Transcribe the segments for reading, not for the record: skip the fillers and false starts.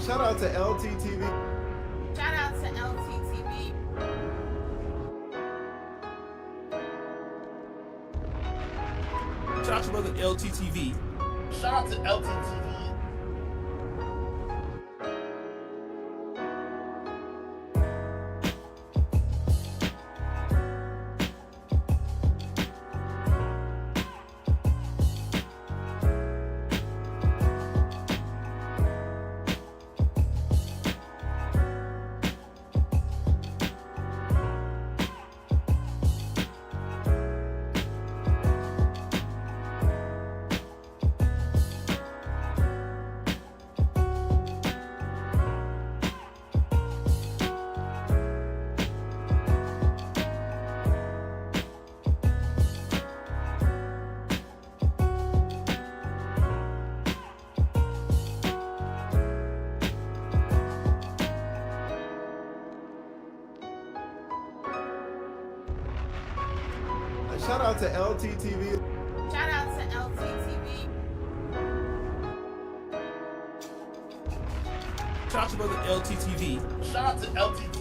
Shout out to LTTV. Shout out to LTTV. Shout out to brother LTTV. Shout out to LTTV. Shout out to LTTV. Shout out to LTTV. Shout out to brother LTTV. Shout out to LTTV.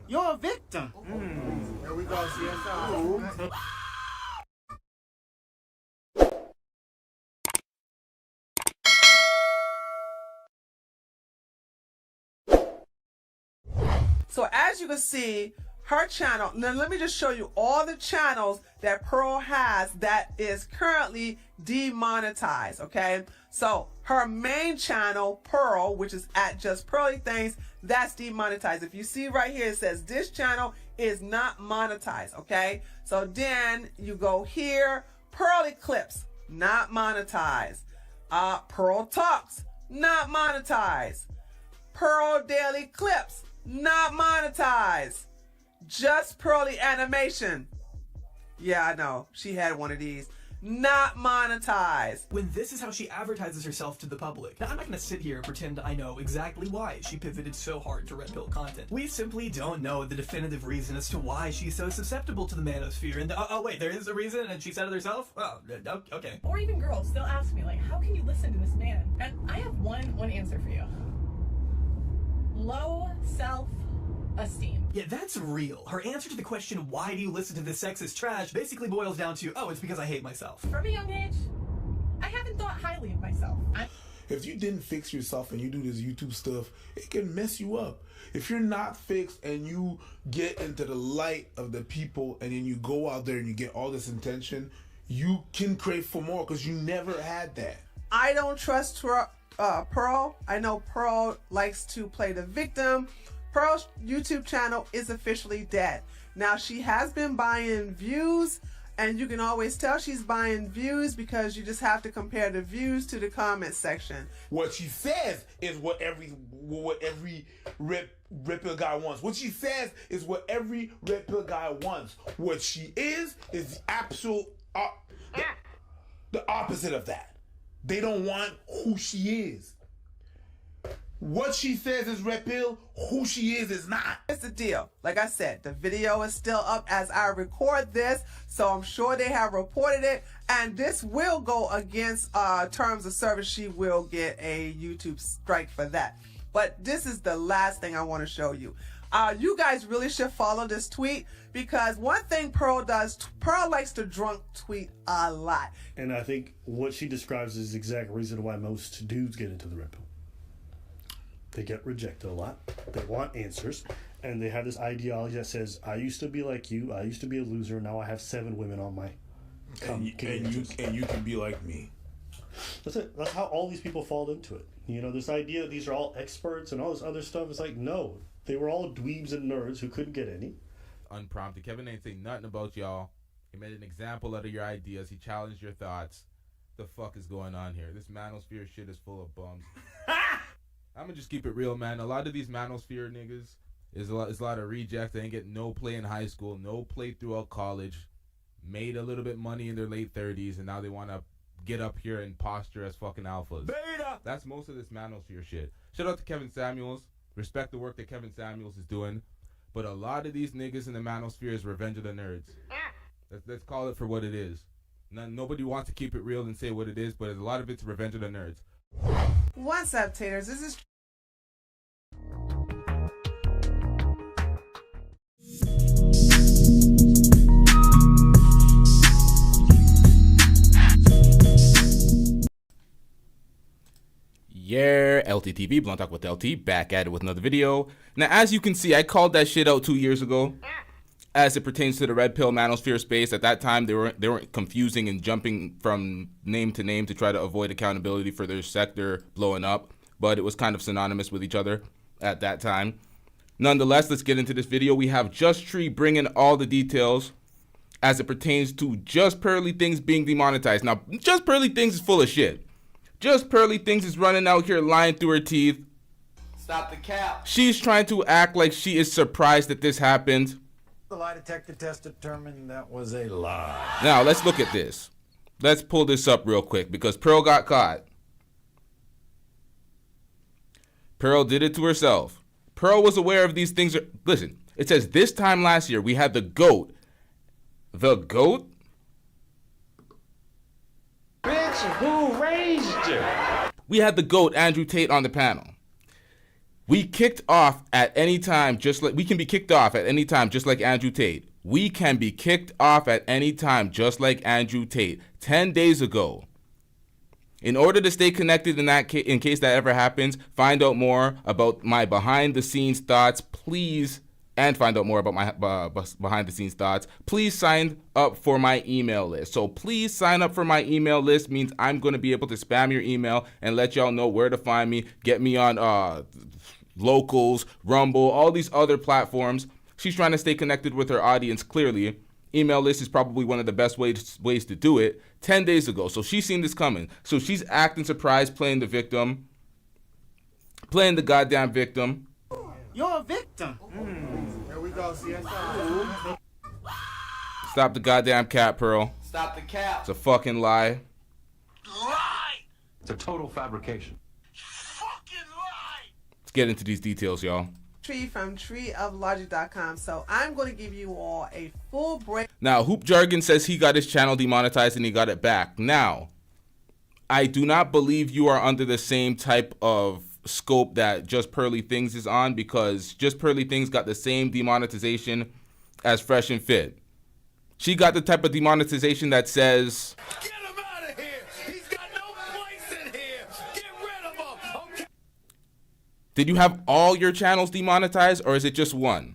You're a victim. Here we go, CSI. So as you can see, her channel, now let me just show you all the channels that Pearl has that is currently demonetized, okay? So her main channel, Pearl, which is at Just Pearly Things, that's demonetized. If you see right here, it says this channel is not monetized, okay? So then you go here, Pearly Clips, not monetized. Pearl Talks, not monetized. Pearl Daily Clips, not monetized. Just Pearly Animation. Yeah, I know. She had one of these. Not monetized. When this is how she advertises herself to the public. Now, I'm not gonna sit here and pretend I know exactly why she pivoted so hard to red pill content. We simply don't know the definitive reason as to why she's so susceptible to the manosphere. And oh wait, there is a reason, and she said it herself? Oh, okay. Or even girls, they'll ask me, like, how can you listen to this man? And I have one answer for you. Low self-esteem. Yeah, that's real. Her answer to the question, why do you listen to this sexist trash, basically boils down to, oh, it's because I hate myself. From a young age, I haven't thought highly of myself. If you didn't fix yourself and you do this YouTube stuff, it can mess you up. If you're not fixed and you get into the light of the people and then you go out there and you get all this attention, you can crave for more because you never had that. I don't trust Pearl. I know Pearl likes to play the victim. Pearl's YouTube channel is officially dead. Now, she has been buying views, and you can always tell she's buying views because you just have to compare the views to the comment section. What she says is what every red pill guy wants. What she says is what every red pill guy wants. What she is the absolute the opposite of that. They don't want who she is. What she says is red pill, who she is not. Here's the deal. Like I said, the video is still up as I record this, so I'm sure they have reported it, and this will go against terms of service. She will get a YouTube strike for that. But this is the last thing I want to show you. You guys really should follow this tweet, because one thing Pearl does, Pearl likes to drunk tweet a lot. And I think what she describes is the exact reason why most dudes get into the red pill. They get rejected a lot. They want answers. And they have this ideology that says, I used to be like you. I used to be a loser. Now I have 7 women on my and you can be like me. That's it. That's how all these people fall into it. You know, this idea that these are all experts and all this other stuff. It's like, no. They were all dweebs and nerds who couldn't get any. Unprompted. Kevin ain't saying nothing about y'all. He made an example out of your ideas. He challenged your thoughts. The fuck is going on here? This manosphere shit is full of bums. I'm gonna just keep it real, man. A lot of these manosphere niggas is a lot of rejects. They ain't getting no play in high school, no play throughout college. Made a little bit money in their late 30s, and now they want to get up here and posture as fucking alphas. Beta! That's most of this manosphere shit. Shout out to Kevin Samuels. Respect the work that Kevin Samuels is doing. But a lot of these niggas in the manosphere is Revenge of the Nerds. Let's call it for what it is. Nobody wants to keep it real and say what it is, but a lot of it's Revenge of the Nerds. What's up, taters? This is Yeah, LTTV, Blunt Talk with LT, back at it with another video. Now, as you can see, I called that shit out 2 years ago. As it pertains to the red pill manosphere space, at that time they weren't confusing and jumping from name to name to try to avoid accountability for their sector blowing up, but it was kind of synonymous with each other at that time. Nonetheless, let's get into this video. We have Just Tree bringing all the details as it pertains to Just Pearly Things being demonetized. Now, Just Pearly Things is full of shit. Just Pearly Things is running out here lying through her teeth. Stop the cap. She's trying to act like she is surprised that this happened. The lie detector test determined that was a lie. Now, let's look at this. Let's pull this up real quick because Pearl got caught. Pearl did it to herself. Pearl was aware of these things. Listen, it says this time last year we had the GOAT. The GOAT? Bitch, who raised you? We had the GOAT, Andrew Tate, on the panel. We kicked off at any time, we can be kicked off at any time, just like Andrew Tate. We can be kicked off at any time, just like Andrew Tate. 10 days ago. In order to stay connected in case that ever happens, find out more about my behind-the-scenes thoughts, please, and find out more about my behind-the-scenes thoughts, please sign up for my email list. So please sign up for my email list means I'm going to be able to spam your email and let y'all know where to find me, get me on Locals, Rumble, all these other platforms. She's trying to stay connected with her audience, clearly. Email list is probably one of the best ways to do it. 10 days ago. So she's seen this coming. So she's acting surprised, playing the victim. Playing the goddamn victim. You're a victim. There we go, CSI. Stop the goddamn cap, Pearl. Stop the cap. It's a fucking lie. Lie. It's a total fabrication. Fucking lie. Let's get into these details, y'all. Tree from treeoflogic.com. So I'm going to give you all a full break. Now, Hoop Jargon says he got his channel demonetized and he got it back. Now, I do not believe you are under the same type of scope that Just Pearly Things is on, because Just Pearly Things got the same demonetization as Fresh and Fit. She got the type of demonetization that says, Get him out of here. He's got no place in here. Get rid of him. Okay. did you have all your channels demonetized or is it just one?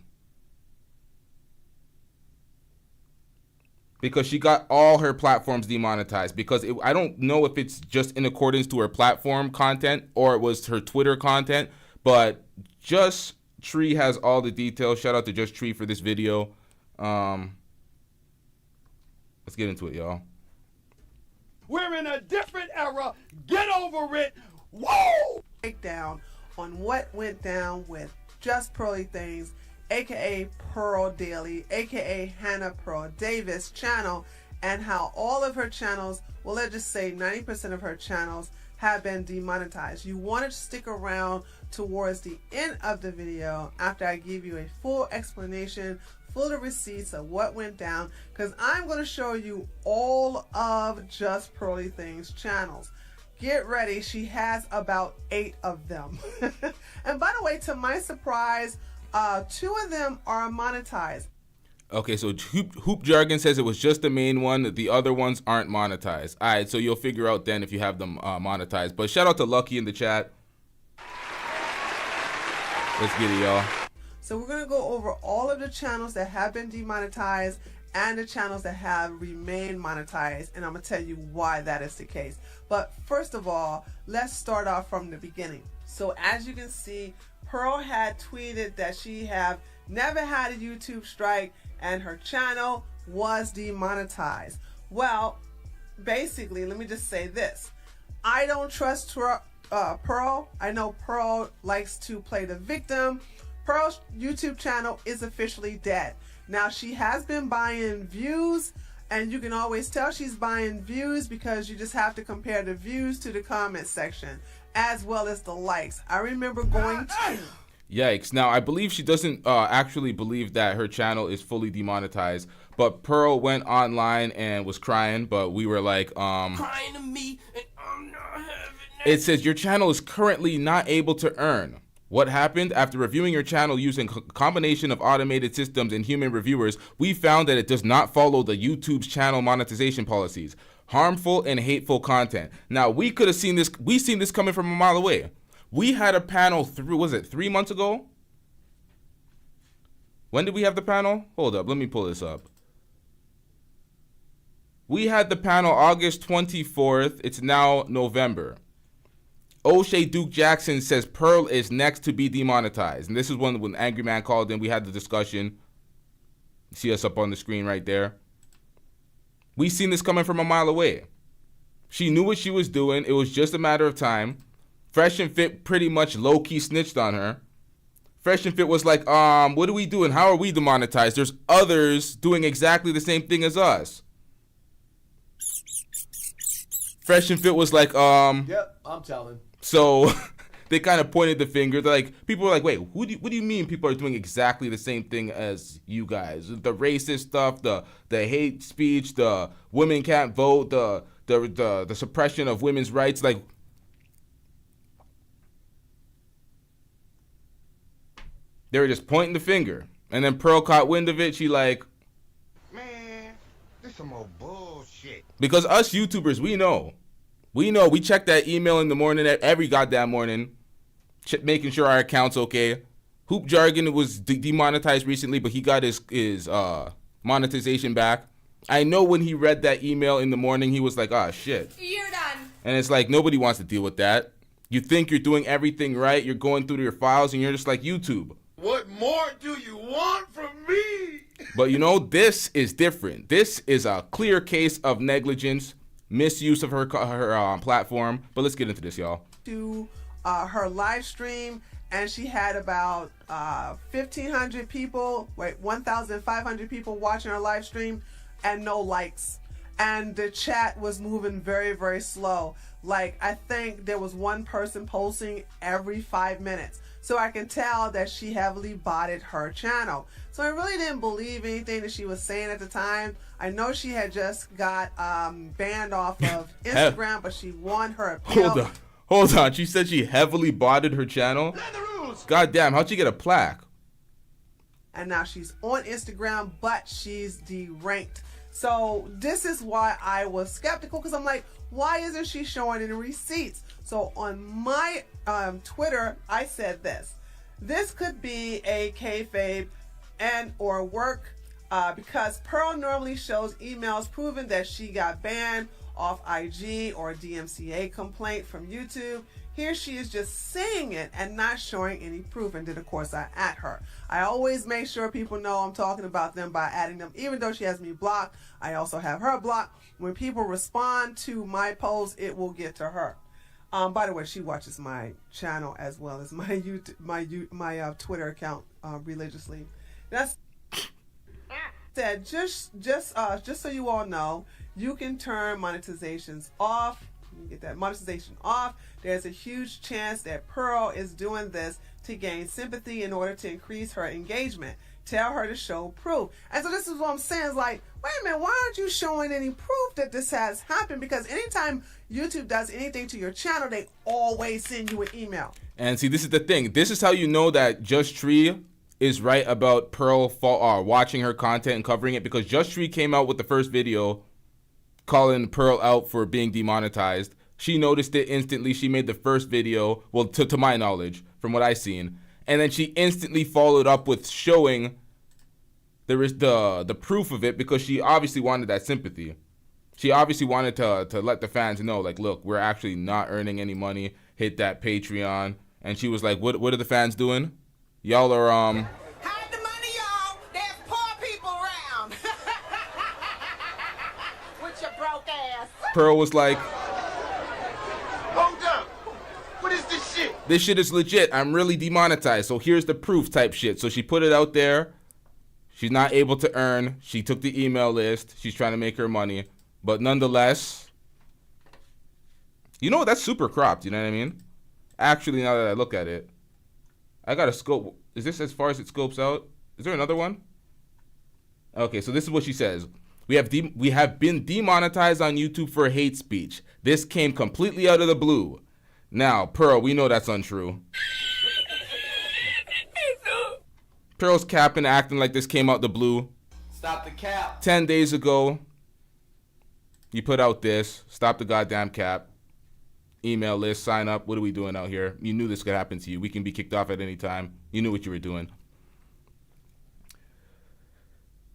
Because she got all her platforms demonetized, because I don't know if it's just in accordance to her platform content or it was her Twitter content, but Just Tree has all the details. Shout out to Just Tree for this video. Let's get into it, y'all. We're in a different era. Get over it. Whoa! Breakdown on what went down with Just Pearly Things, aka Pearl Daily, aka Hannah Pearl Davis channel, and how all of her channels, well, let's just say 90% of her channels have been demonetized. You want to stick around towards the end of the video after I give you a full explanation, full of receipts of what went down, because I'm going to show you all of Just Pearly Things channels. get ready. She has about 8 of them. And by the way, to my surprise, 2 of them are monetized. Okay, so Hoop Jargon says it was just the main one. The other ones aren't monetized. All right, so you'll figure out then if you have them monetized. But shout out to Lucky in the chat. Let's get it, y'all. So we're going to go over all of the channels that have been demonetized and the channels that have remained monetized, and I'm going to tell you why that is the case. But first of all, let's start off from the beginning. So as you can see, Pearl had tweeted that she have never had a YouTube strike and her channel was demonetized. Well, basically, let me just say this. I don't trust Pearl. I know Pearl likes to play the victim. Pearl's YouTube channel is officially dead. Now, she has been buying views, and you can always tell she's buying views because you just have to compare the views to the comment section as well as the likes. I remember going to... Yikes. Now, I believe she doesn't actually believe that her channel is fully demonetized, but Pearl went online and was crying, but we were like, Crying to me, and I'm not having it. It says your channel is currently not able to earn. What happened? After reviewing your channel using a combination of automated systems and human reviewers, we found that it does not follow the YouTube's channel monetization policies. Harmful and hateful content. Now, we could have seen this. We seen this coming from a mile away. We had a panel through, was it 3 months ago? When did we have the panel? Hold up, let me pull this up. We had the panel August 24th. It's now November. O'Shea Duke Jackson says Pearl is next to be demonetized. And this is when Angry Man called in. We had the discussion. You see us up on the screen right there. We seen this coming from a mile away. She knew what she was doing. It was just a matter of time. Fresh and Fit pretty much low-key snitched on her. Fresh and Fit was like, what are we doing? How are we demonetized? There's others doing exactly the same thing as us. Fresh and Fit was like, Yep, I'm telling. So they kind of pointed the finger. They're like, people were like, wait, what do you mean people are doing exactly the same thing as you guys? The racist stuff, the hate speech, the women can't vote, the suppression of women's rights, like. They were just pointing the finger. And then Pearl caught wind of it. She like, Man, this some more bullshit. because us YouTubers, we know. We check that email in the morning, every goddamn morning, making sure our account's okay. Hoop Jargon was demonetized recently, but he got his monetization back. I know when he read that email in the morning, he was like, oh, shit. You're done. And it's like, nobody wants to deal with that. You think you're doing everything right. You're going through your files, and you're just like, YouTube. What more do you want from me? But you know, this is different. This is a clear case of negligence, misuse of her platform. But let's get into this, y'all. To her live stream, and she had about 1,500 people, 1,500 people watching her live stream, and no likes. And the chat was moving very, very slow. Like, I think there was one person posting every 5 minutes. So I can tell that she heavily botted her channel. So I really didn't believe anything that she was saying at the time. I know she had just got banned off of Instagram, but she won her appeal. Hold on. She said she heavily botted her channel? God damn, how'd she get a plaque? And now she's on Instagram, but she's deranked. So this is why I was skeptical, because I'm like, why isn't she showing any receipts? So on my Twitter, I said this could be a kayfabe and or work because Pearl normally shows emails proving that she got banned off IG or a DMCA complaint from YouTube. Here she is just saying it and not showing any proof. And then, of course, I at her. I always make sure people know I'm talking about them by adding them. Even though she has me blocked, I also have her blocked. When people respond to my post, it will get to her. By the way, she watches my channel as well as my my Twitter account religiously. That's said. Just so you all know, you can turn monetizations off. You get that monetization off. There's a huge chance that Pearl is doing this to gain sympathy in order to increase her engagement. tell her to show proof. And so this is what I'm saying, is like, wait a minute, why aren't you showing any proof that this has happened? Because anytime YouTube does anything to your channel, they always send you an email. And see, this is the thing. This is how you know that Just Tree is right about Pearl watching her content and covering it, because Just Tree came out with the first video calling Pearl out for being demonetized. She noticed it instantly. She made the first video, well, to my knowledge, from what I've seen. And then she instantly followed up with showing the proof of it, because she obviously wanted that sympathy. She obviously wanted to let the fans know, like, look, we're actually not earning any money. Hit that Patreon. And she was like, what are the fans doing? Y'all are, Hide the money, y'all. There's poor people around. With your broke ass. Pearl was like, Hold up. What is this shit? this shit is legit. I'm really demonetized. So here's the proof type shit. So she put it out there. She's not able to earn. She took the email list. She's trying to make her money. But nonetheless, you know, that's super cropped. You know what I mean? Actually, now that I look at it, I got a scope. Is this as far as it scopes out? Is there another one? Okay, so this is what she says. We have been demonetized on YouTube for hate speech. This came completely out of the blue. Now, Pearl, we know that's untrue. Pearl's capping, acting like this came out the blue. Stop the cap. 10 days ago, you put out this. Stop the goddamn cap. Email list, sign up. What are we doing out here? You knew this could happen to you. We can be kicked off at any time. You knew what you were doing.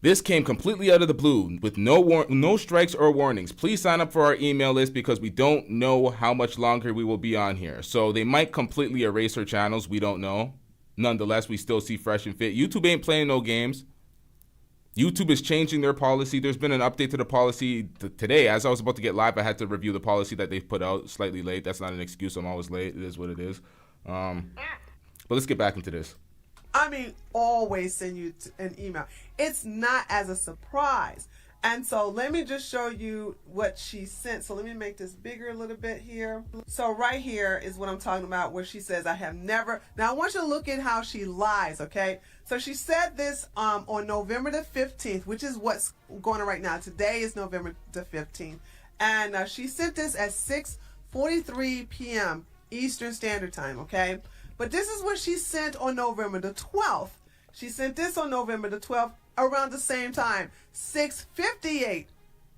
This came completely out of the blue with no strikes or warnings. Please sign up for our email list because we don't know how much longer we will be on here. So they might completely erase our channels. We don't know. Nonetheless, we still see Fresh and Fit. YouTube ain't playing no games. YouTube is changing their policy. There's been an update to the policy today. As I was about to get live, I had to review the policy that they've put out. Slightly late. That's not an excuse. I'm always late. It is what it is. But let's get back into this. I mean, always send you an email. It's not as a surprise. And so let me just show you what she sent. So let me make this bigger a little bit here. So right here is what I'm talking about, where she says, I have never. Now I want you to look at how she lies, okay? So she said this on November the 15th, which is what's going on right now. Today is November the 15th. And she sent this at 6:43 p.m. Eastern Standard Time, okay? But this is what she sent on November the 12th. She sent this on November the 12th around the same time, 6:58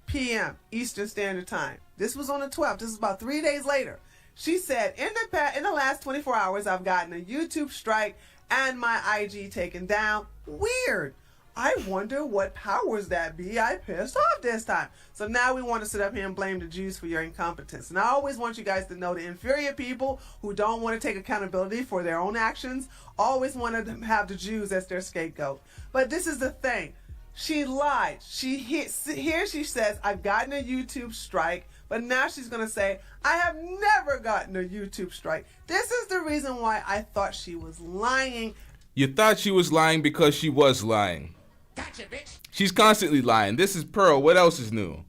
p.m. Eastern Standard Time. This was on the 12th. This is about 3 days later. She said, in the last 24 hours, I've gotten a YouTube strike and my IG taken down. Weird. I wonder what powers that be I pissed off this time. So now we want to sit up here and blame the Jews for your incompetence. And I always want you guys to know the inferior people who don't want to take accountability for their own actions always want to have the Jews as their scapegoat. But this is the thing. She lied. Here she says, I've gotten a YouTube strike. But now she's going to say, I have never gotten a YouTube strike. This is the reason why I thought she was lying. You thought she was lying because she was lying. Gotcha, bitch. She's constantly lying. This is Pearl. What else is new?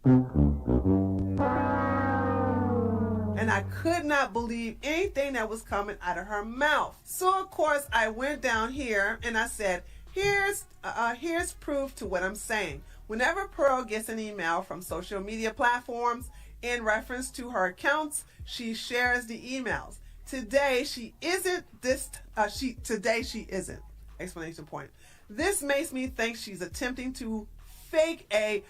And I could not believe anything that was coming out of her mouth. So of course I went down here and I said, here's proof to what I'm saying. Whenever Pearl gets an email from social media platforms in reference to her accounts, she shares the emails. Today she isn't. Today she isn't. Explanation point. This makes me think she's attempting to fake they're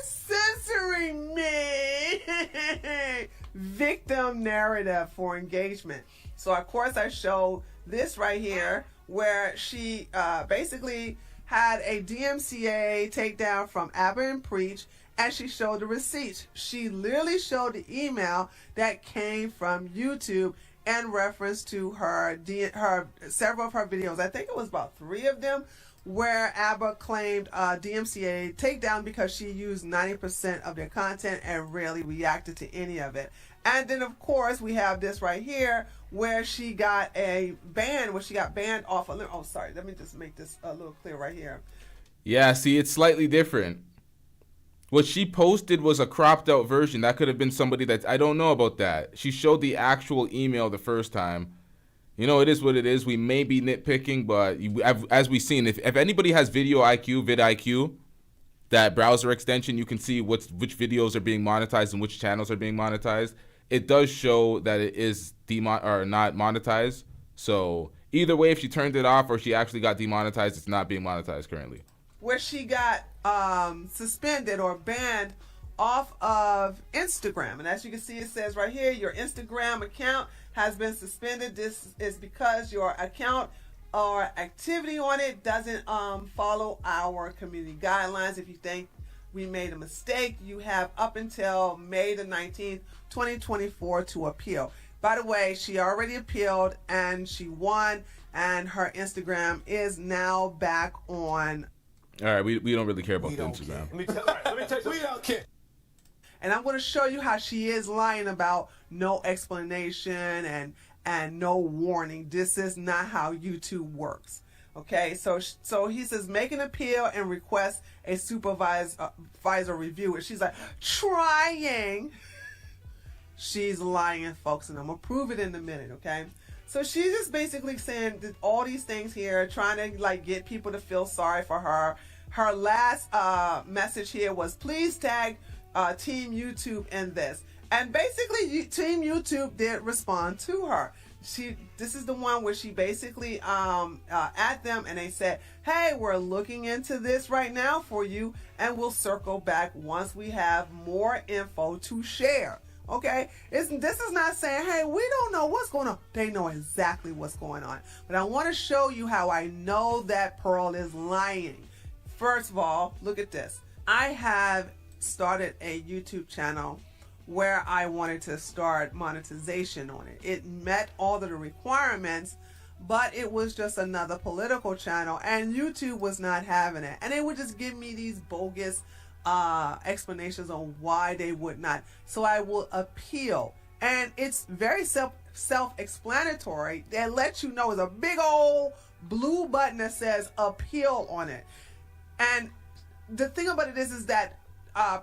censoring me victim narrative for engagement. So of course I show this right here where she basically had a DMCA takedown from Abba and Preach, and she showed the receipts. She literally showed the email that came from YouTube in reference to her several of her videos. I think it was about 3 of them where ABBA claimed DMCA takedown because she used 90% of their content and rarely reacted to any of it. And then of course we have this right here where she got banned off of, oh sorry, let me just make this a little clear right here. Yeah, see, it's slightly different. What she posted was a cropped out version. That could have been somebody that, I don't know about that. She showed the actual email the first time. You know, it is what it is. We may be nitpicking, but as we've seen, if anybody has video IQ, vidIQ, that browser extension, you can see which videos are being monetized and which channels are being monetized. It does show that it is or not monetized. So either way, if she turned it off or she actually got demonetized, it's not being monetized currently. Where she got suspended or banned off of Instagram. And as you can see, it says right here, your Instagram account has been suspended. This is because your account or activity on it doesn't follow our community guidelines. If you think we made a mistake, you have up until May the 19th, 2024 to appeal. By the way, she already appealed and she won, and her Instagram is now back on. All right, we don't really care about the Instagram. Let me tell you, we don't care. And I'm going to show you how she is lying about no explanation and no warning. This is not how YouTube works. Okay, so he says make an appeal and request a supervisor review it. She's like trying. She's lying, folks, and I'm gonna prove it in a minute. Okay, so she's just basically saying that all these things here, trying to like get people to feel sorry for her. Her last message here was please tag Team YouTube in this, and basically Team YouTube did respond to her. This is the one where she basically at them and they said, hey, we're looking into this right now for you and we'll circle back once we have more info to share. Okay, this is not saying, hey, we don't know what's going on. They know exactly what's going on. But I want to show you how I know that Pearl is lying. First of all, look at this. I have started a YouTube channel where I wanted to start monetization on it. It met all of the requirements, but it was just another political channel and YouTube was not having it. And they would just give me these bogus explanations on why they would not. So I will appeal. And it's very self-explanatory. They let you know it's a big old blue button that says appeal on it. And the thing about it is that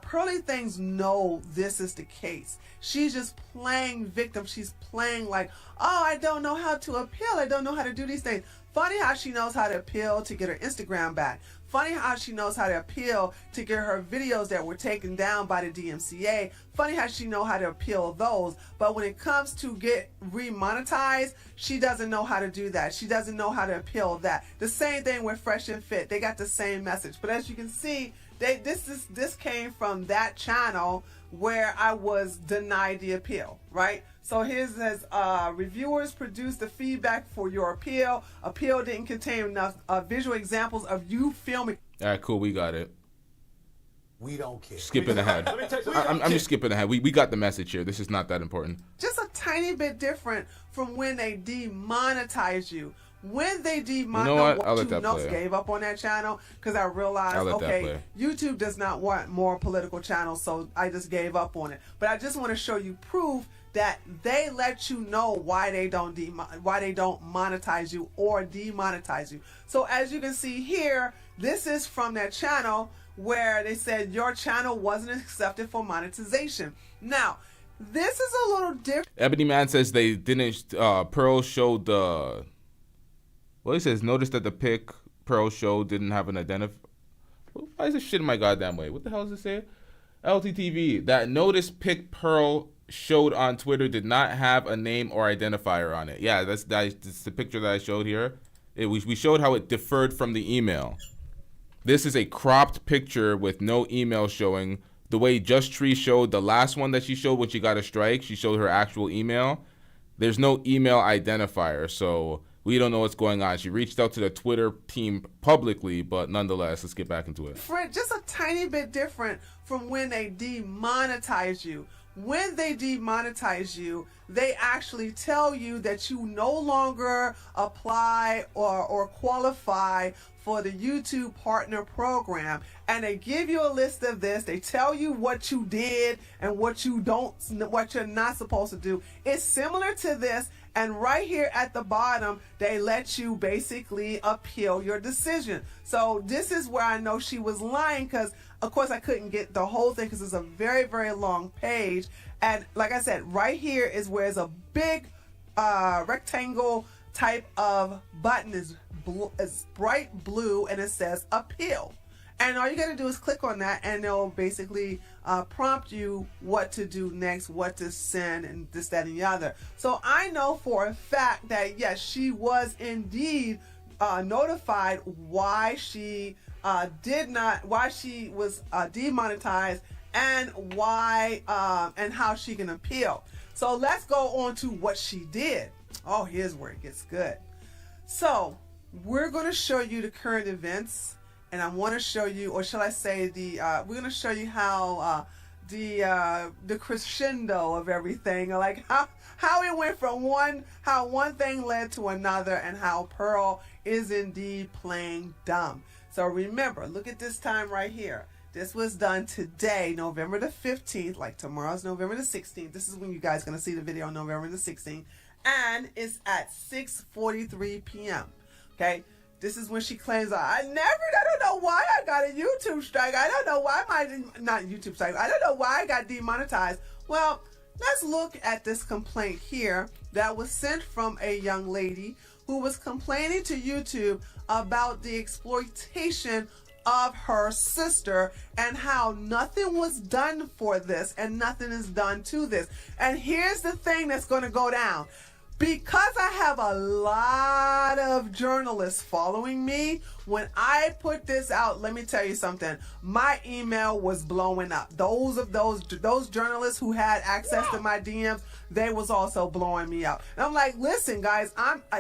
Pearly things know this is the case. She's just playing victim. She's playing like, oh, I don't know how to appeal. I don't know how to do these things. Funny how she knows how to appeal to get her Instagram back. Funny how she knows how to appeal to get her videos that were taken down by the DMCA. Funny how she knows how to appeal those. But when it comes to get remonetized, she doesn't know how to do that. She doesn't know how to appeal that. The same thing with Fresh and Fit. They got the same message. But as you can see, this came from that channel where I was denied the appeal, right? So here's his reviewers produced the feedback for your appeal. Appeal didn't contain enough visual examples of you filming. All right, cool, we got it. We don't care. Skipping ahead. I'm just skipping ahead. We got the message here. This is not that important. Just a tiny bit different from when they demonetize you. When they demonetized, gave up on that channel because I realized, okay, YouTube does not want more political channels, so I just gave up on it. But I just want to show you proof that they let you know why they don't monetize you or demonetize you. So as you can see here, this is from that channel where they said your channel wasn't accepted for monetization. Now, this is a little different. Ebony Man says they didn't. Pearl showed the. Well, he says, notice that the pic Pearl showed didn't have an identifier. Why is this shit in my goddamn way? What the hell does it say? LTTV. That notice pic Pearl showed on Twitter did not have a name or identifier on it. Yeah, that's the picture that I showed here. We showed how it differed from the email. This is a cropped picture with no email showing. The way Just Tree showed the last one that she showed when she got a strike, she showed her actual email. There's no email identifier, so we don't know what's going on. She reached out to the Twitter team publicly, but nonetheless, let's get back into it. Just a tiny bit different from when they demonetize you. When they demonetize you, they actually tell you that you no longer apply or qualify for the YouTube Partner Program, and they give you a list of this. They tell you what you did and what you're not supposed to do. It's similar to this, and right here at the bottom, they let you basically appeal your decision. So this is where I know she was lying, because of course I couldn't get the whole thing because it's a very, very long page. And like I said, right here is where it's a big rectangle type of button is bright blue, and it says appeal. And all you got to do is click on that, and it'll basically prompt you what to do next, what to send, and this, that, and the other. So I know for a fact that, yes, she was indeed notified why she why she was demonetized, and why and how she can appeal. So let's go on to what she did. Oh, here's where it gets good. So we're going to show you the current events, and I want to show you, or shall I say, we're going to show you how the crescendo of everything, like how it went from how one thing led to another, and how Pearl is indeed playing dumb. So remember, look at this time right here. This was done today, November the 15th, like tomorrow's November the 16th. This is when you guys are going to see the video on November the 16th. And it's at 6:43 p.m. Okay? This is when she claims, I don't know why I got a YouTube strike. I don't know why not YouTube strike. I don't know why I got demonetized. Well, let's look at this complaint here that was sent from a young lady who was complaining to YouTube about the exploitation of her sister, and how nothing was done for this and nothing is done to this. And here's the thing that's going to go down. Because I have a lot of journalists following me, when I put this out, let me tell you something. My email was blowing up. Those journalists who had access to my DMs, they was also blowing me up. And I'm like, listen, guys,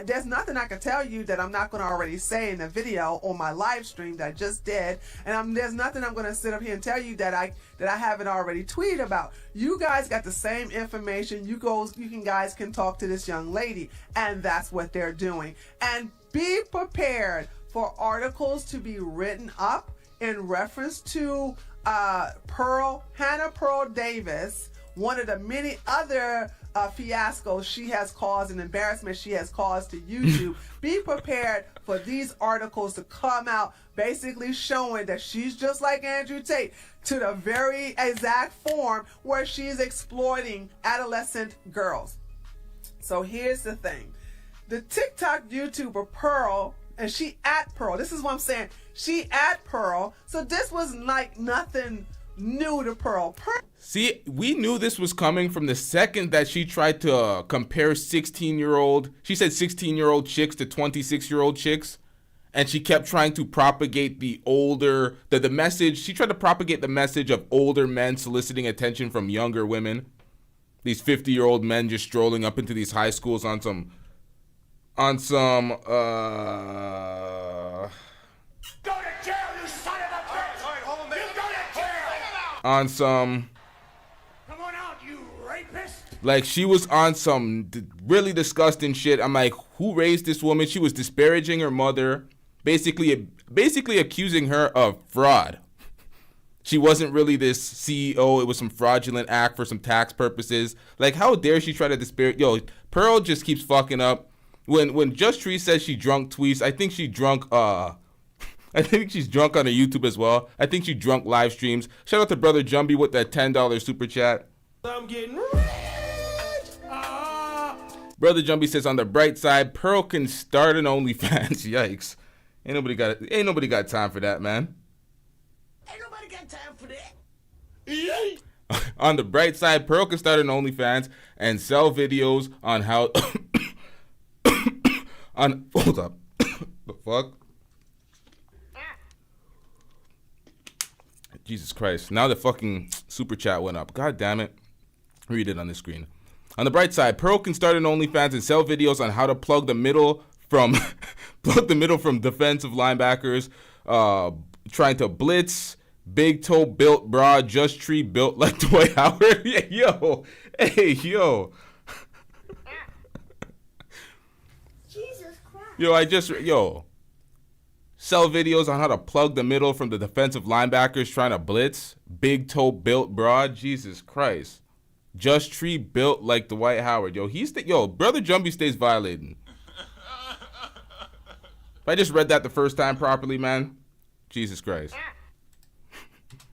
there's nothing I can tell you that I'm not going to already say in the video on my live stream that I just did, and there's nothing I'm going to sit up here and tell you that I haven't already tweeted about. You guys got the same information. You guys can talk to this young lady, and that's what they're doing. And be prepared for articles to be written up in reference to Hannah Pearl Davis, one of the many other fiascos she has caused and embarrassment she has caused to YouTube. Be prepared for these articles to come out basically showing that she's just like Andrew Tate, to the very exact form where she's exploiting adolescent girls. So here's the thing. The TikTok YouTuber Pearl, and she at Pearl, this is what I'm saying, she at Pearl, so this was like nothing new to Pearl. See, we knew this was coming from the second that she tried to compare 16-year-old, she said 16-year-old chicks to 26-year-old chicks, and she kept trying to propagate the message. She tried to propagate the message of older men soliciting attention from younger women. These 50-year-old men just strolling up into these high schools on some Go to jail, you son of a bitch! All right, hold on, you go to jail! On some... Come on out, you rapist! Like, she was on some really disgusting shit. I'm like, who raised this woman? She was disparaging her mother, basically accusing her of fraud. She wasn't really this CEO. It was some fraudulent act for some tax purposes. Like, how dare she try to disparage? Yo, Pearl just keeps fucking up. When Just Tree says she drunk tweets, I think she drunk, I think she's drunk on her YouTube as well. I think she drunk live streams. Shout out to Brother Jumbie with that $10 super chat. I'm getting rich. Brother Jumbie says, on the bright side, Pearl can start an OnlyFans. Yikes. Ain't nobody got time for that, man. Ain't nobody got time for that. On the bright side, Pearl can start an OnlyFans and sell videos on how... hold up. The fuck? Jesus Christ. Now the fucking super chat went up. God damn it. Read it on the screen. On the bright side, Pearl can start an OnlyFans and sell videos on how to plug the middle from defensive linebackers, trying to blitz, big toe built bra, Just Tree built like Dwight Howard. Yo. Hey, yo. Sell videos on how to plug the middle from the defensive linebackers trying to blitz. Big toe built broad. Jesus Christ. Just Tree built like Dwight Howard. Brother Jumbie stays violating. If I just read that the first time properly, man. Jesus Christ.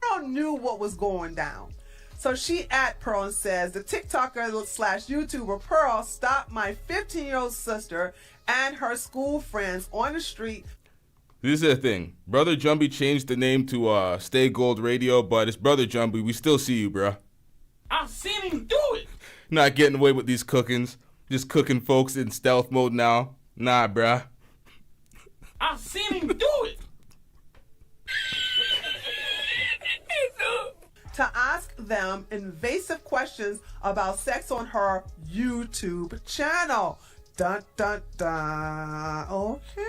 Pearl knew what was going down. So she at Pearl and says, the TikToker / YouTuber Pearl stopped my 15-year-old sister and her school friends on the street. This is the thing. Brother Jumbie changed the name to Stay Gold Radio, but it's Brother Jumbie. We still see you, bruh. I've seen him do it. Not getting away with these cookings. Just cooking folks in stealth mode now. Nah, bruh. I've seen him do it. To ask them invasive questions about sex on her YouTube channel. Dun, dun, dun. Okay.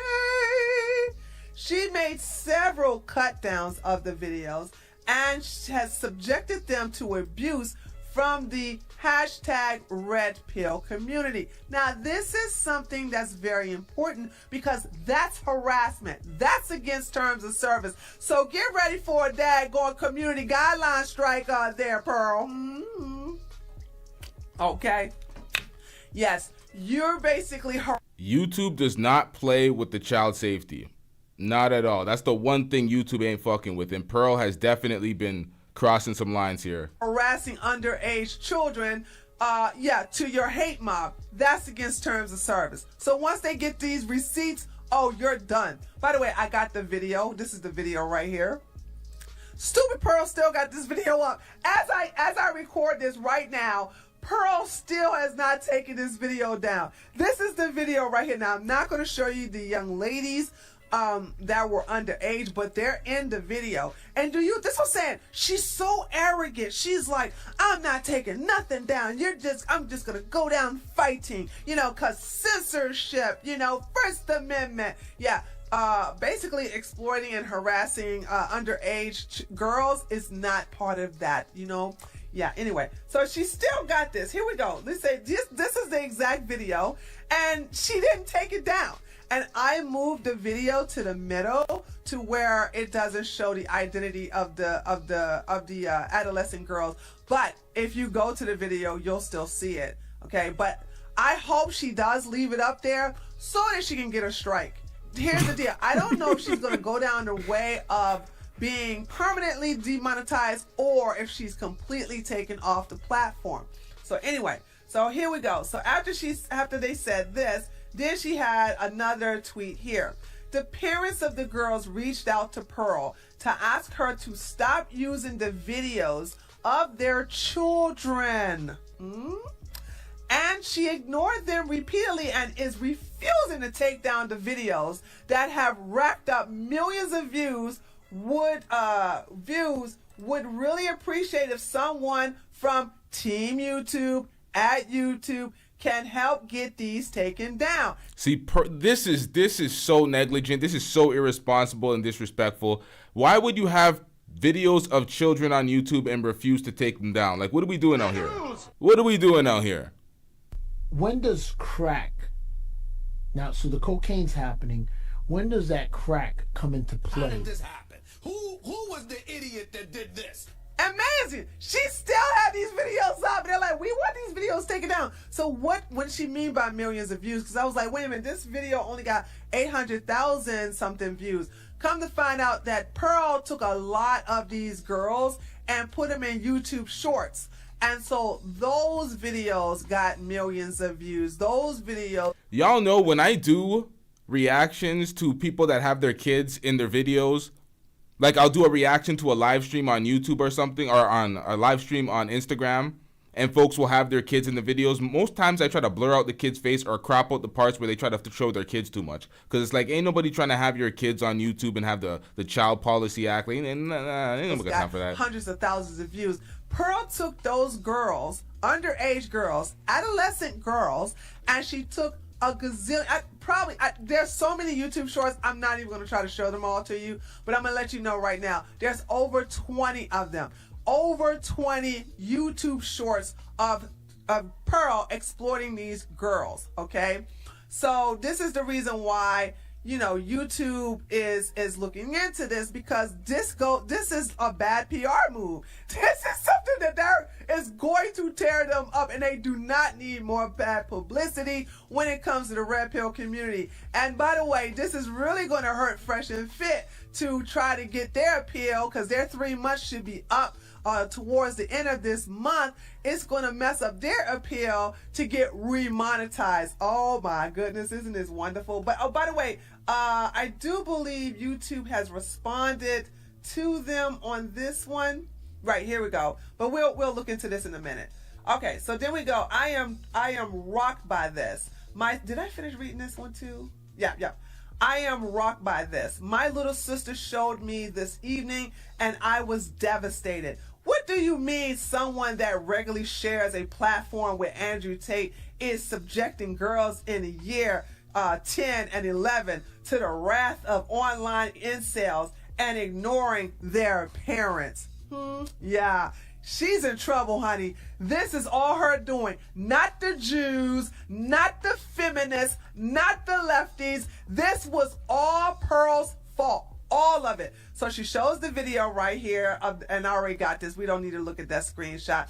She made several cut downs of the videos and has subjected them to abuse from the hashtag Red Pill community. Now, this is something that's very important because that's harassment. That's against terms of service. So get ready for a daggone community guideline strike there, Pearl. Okay. Yes, you're basically YouTube does not play with the child safety. Not at all. That's the one thing YouTube ain't fucking with. And Pearl has definitely been crossing some lines here. Harassing underage children, to your hate mob. That's against terms of service. So once they get these receipts, oh, you're done. By the way, I got the video. This is the video right here. Stupid Pearl still got this video up. As I record this right now, Pearl still has not taken this video down. This is the video right here. Now, I'm not going to show you the young ladies that were underage, but they're in the video. And this was saying, she's so arrogant. She's like, I'm not taking nothing down. I'm just gonna go down fighting, cause censorship, First Amendment. Yeah. Basically exploiting and harassing underage girls is not part of that, Yeah, anyway, so she still got this. Here we go. Let's say this is the exact video, and she didn't take it down. And I moved the video to the middle to where it doesn't show the identity of the adolescent girls. But if you go to the video, you'll still see it. Okay, but I hope she does leave it up there so that she can get a strike. Here's the deal. I don't know if she's going to go down the way of being permanently demonetized or if she's completely taken off the platform. So anyway, so here we go. So after they said this, then she had another tweet here. The parents of the girls reached out to Pearl to ask her to stop using the videos of their children. And she ignored them repeatedly and is refusing to take down the videos that have racked up millions of views. Would really appreciate if someone from Team YouTube at YouTube can help get these taken down. See, this is so negligent. This is so irresponsible and disrespectful. Why would you have videos of children on YouTube and refuse to take them down? Like, what are we doing out here? What are we doing out here? When does crack, now, so the cocaine's happening, when does that crack come into play? How did this happen? Who was the idiot that did this? Amazing. She still had these videos up. They're like, we want these videos taken down. So what did she mean by millions of views? Because I was like, wait a minute, this video only got 800,000 something views. Come to find out that Pearl took a lot of these girls and put them in YouTube shorts. And so those videos got millions of views. Those videos. Y'all know when I do reactions to people that have their kids in their videos, like I'll do a reaction to a live stream on YouTube or something, or on a live stream on Instagram, and folks will have their kids in the videos. Most times I try to blur out the kid's face or crop out the parts where they try to show their kids too much. Because it's like, ain't nobody trying to have your kids on YouTube and have the child policy act. Ain't nobody got time for that. Hundreds of thousands of views. Pearl took those girls, underage girls, adolescent girls, and she took a gazillion, there's so many YouTube shorts, I'm not even going to try to show them all to you, but I'm going to let you know right now, there's over 20 of them. Over 20 YouTube shorts of Pearl exploiting these girls, okay? So this is the reason why, YouTube is looking into this, because this is a bad PR move. This is something that is going to tear them up, and they do not need more bad publicity when it comes to the red pill community. And by the way, this is really going to hurt Fresh and Fit to try to get their appeal, because their 3 months should be up towards the end of this month. It's going to mess up their appeal to get remonetized. Oh my goodness, isn't this wonderful? But oh, by the way, I do believe YouTube has responded to them on this one. Right, here we go. But we'll look into this in a minute. Okay, so then we go. I am rocked by this. Did I finish reading this one too? Yeah. I am rocked by this. My little sister showed me this evening, and I was devastated. What do you mean someone that regularly shares a platform with Andrew Tate is subjecting girls in the year 10 and 11 to the wrath of online incels and ignoring their parents? Yeah, she's in trouble, honey. This is all her doing. Not the Jews, not the feminists, not the lefties. This was all Pearl's fault. All of it. So she shows the video right here, and I already got this. We don't need to look at that screenshot.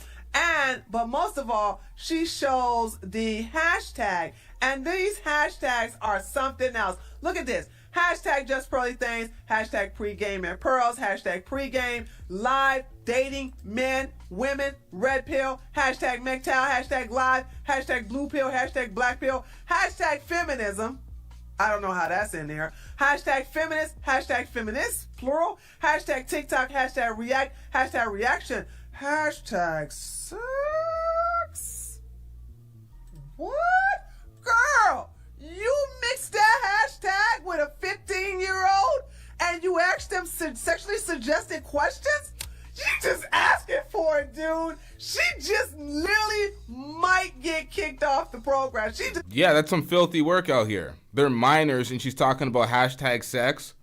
But most of all, she shows the hashtag. And these hashtags are something else. Look at this. Hashtag just Pearly things, hashtag pregame and pearls, hashtag pregame, live, dating, men, women, red pill, hashtag MGTOW, hashtag live, hashtag blue pill, hashtag black pill, hashtag feminism. I don't know how that's in there. Hashtag feminist, hashtag feminist, plural, hashtag TikTok, hashtag react, hashtag reaction, hashtag sex. What? Girl, you mixed that hashtag with a 15-year-old and you asked them sexually suggested questions? You just asking for it, dude. She just literally might get kicked off the program. Yeah, that's some filthy work out here. They're minors and she's talking about hashtag sex.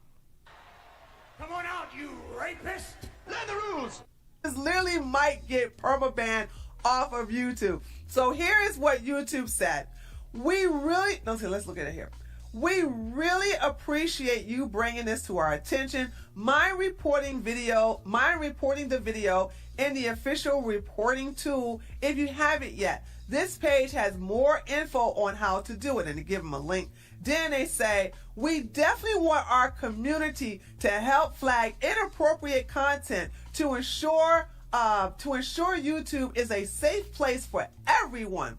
Come on out, you rapist! Learn the rules! This literally might get permaban off of YouTube. So here is what YouTube said. Let's look at it here. We really appreciate you bringing this to our attention. Mind reporting the video in the official reporting tool if you haven't yet. This page has more info on how to do it, and to give them a link. Then they say, we definitely want our community to help flag inappropriate content to ensure YouTube is a safe place for everyone.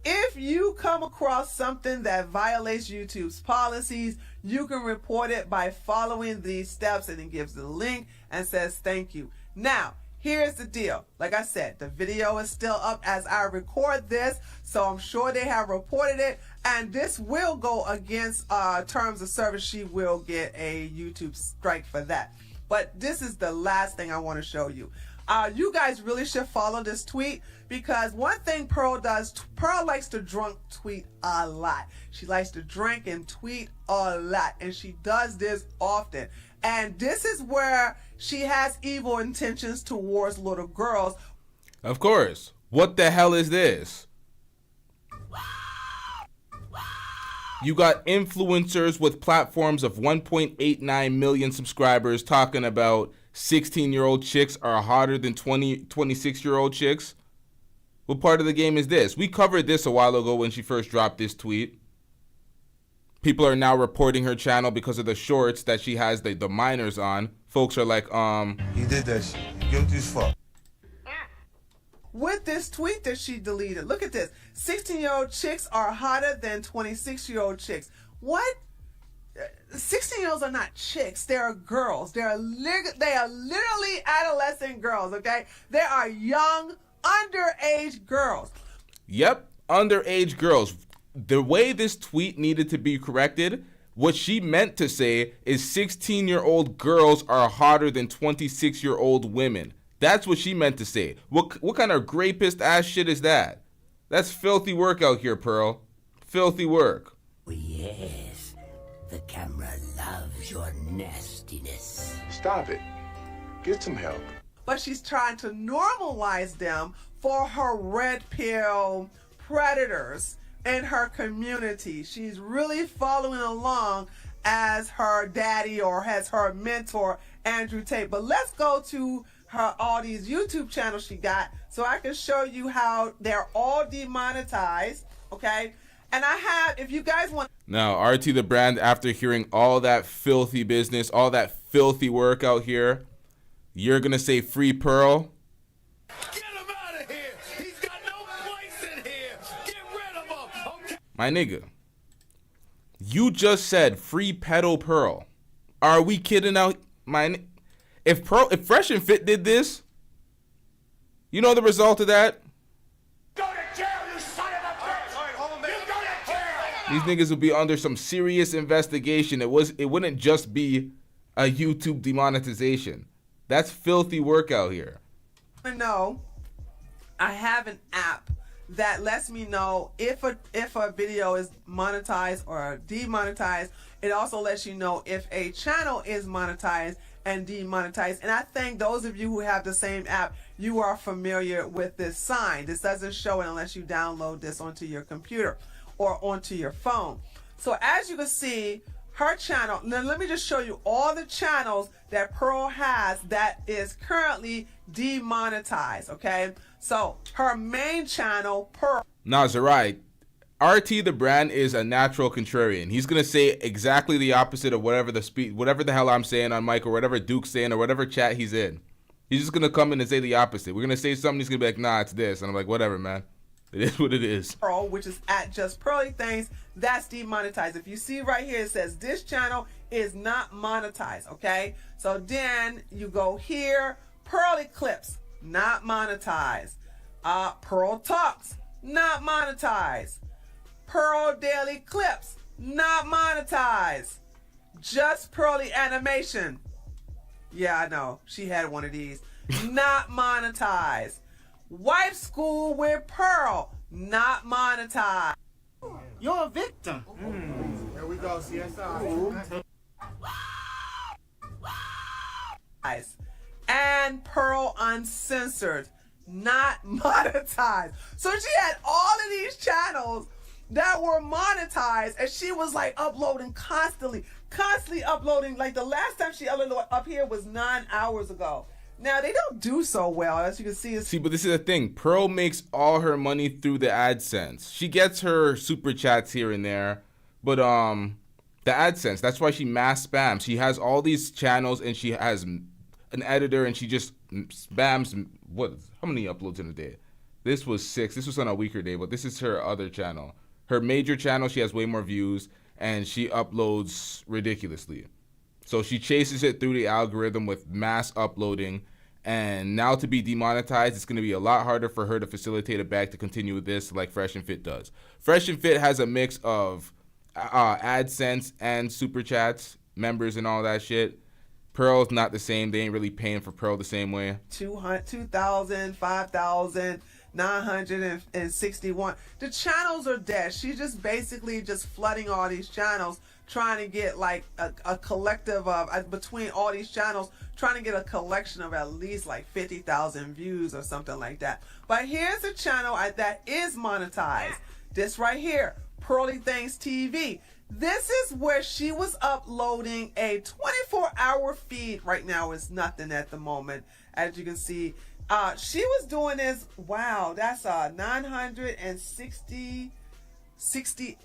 If you come across something that violates YouTube's policies, you can report it by following these steps, and it gives the link and says thank you. Now, here's the deal. Like I said, the video is still up as I record this, so I'm sure they have reported it, and this will go against terms of service. She will get a YouTube strike for that. But this is the last thing I want to show you. You guys really should follow this tweet, because one thing Pearl does, Pearl likes to drunk tweet a lot. She likes to drink and tweet a lot, and she does this often. And this is where she has evil intentions towards little girls. Of course. What the hell is this? You got influencers with platforms of 1.89 million subscribers talking about 16-year-old chicks are hotter than 26-year-old chicks. What part of the game is this? We covered this a while ago when she first dropped this tweet. People are now reporting her channel because of the shorts that she has the minors on. Folks are like, You did that shit. You guilty as fuck. With this tweet that she deleted. Look at this. 16-year-old chicks are hotter than 26-year-old chicks. What? 16-year-olds are not chicks. They are girls. They are literally adolescent girls, okay? They are young, underage girls. Yep, underage girls. The way this tweet needed to be corrected, what she meant to say is 16-year-old girls are hotter than 26-year-old women. That's what she meant to say. What kind of rapist ass shit is that? That's filthy work out here, Pearl. Filthy work. Yes, the camera loves your nastiness. Stop it. Get some help. But she's trying to normalize them for her red pill predators in her community. She's really following along as her daddy or as her mentor, Andrew Tate. But let's go to all these YouTube channels she got, so I can show you how they're all demonetized, okay? And I have, if you guys want. Now, RT the brand, after hearing all that filthy business, all that filthy work out here, you're gonna say free Pearl? Get him out of here! He's got no place in here! Get rid of him! Okay. My nigga, you just said free pedo Pearl. Are we kidding out? If Fresh and Fit did this, you know the result of that? Go to jail, you son of a bitch! All right, hold on, man. You go to jail! These niggas would be under some serious investigation. It wouldn't just be a YouTube demonetization. That's filthy work out here. No, I have an app that lets me know if a video is monetized or demonetized. It also lets you know if a channel is monetized and demonetized. And I think those of you who have the same app, you are familiar with this sign. This doesn't show it unless you download this onto your computer or onto your phone. So as you can see, her channel, now let me just show you all the channels that Pearl has that is currently demonetized, okay? So her main channel, Pearl. Nah, Zarai, RT the brand is a natural contrarian. He's gonna say exactly the opposite of whatever the hell I'm saying on mic or whatever Duke's saying or whatever chat he's in. He's just gonna come in and say the opposite. We're gonna say something, he's gonna be like, nah, it's this. And I'm like, whatever, man. It is what it is. Pearl, which is at Just Pearly Things, that's demonetized. If you see right here, it says this channel is not monetized, okay? So then you go here, Pearly Clips, not monetized. Pearl Talks, not monetized. Pearl Daily Clips, not monetized. Just Pearly Animation. Yeah, I know. She had one of these. Not monetized. Wife School with Pearl, not monetized. You're a victim. There we go, CSI. And Pearl Uncensored, not monetized. So she had all of these channels that were monetized, and she was like uploading constantly uploading. Like the last time she uploaded up here was 9 hours ago. Now they don't do so well, as you can see. See, but this is the thing. Pearl makes all her money through the AdSense. She gets her super chats here and there, but the AdSense. That's why she mass spams. She has all these channels, and she has an editor, and she just spams. How many uploads in a day? This was 6. This was on a weaker day, but this is her other channel. Her major channel, she has way more views, and she uploads ridiculously. So she chases it through the algorithm with mass uploading, and now to be demonetized, it's going to be a lot harder for her to facilitate it back to continue with this like Fresh and Fit does. Fresh and Fit has a mix of AdSense and Super Chats, members and all that shit. Pearl's not the same. They ain't really paying for Pearl the same way. 2,000, 5,000, 961. The channels are dead. She's just basically just flooding all these channels, trying to get like a collective of, between all these channels, trying to get a collection of at least like 50,000 views or something like that. But here's a channel that is monetized. This right here, Pearly Things TV. This is where she was uploading a 24-hour feed. Right now is nothing at the moment, as you can see. She was doing this, wow, that's 960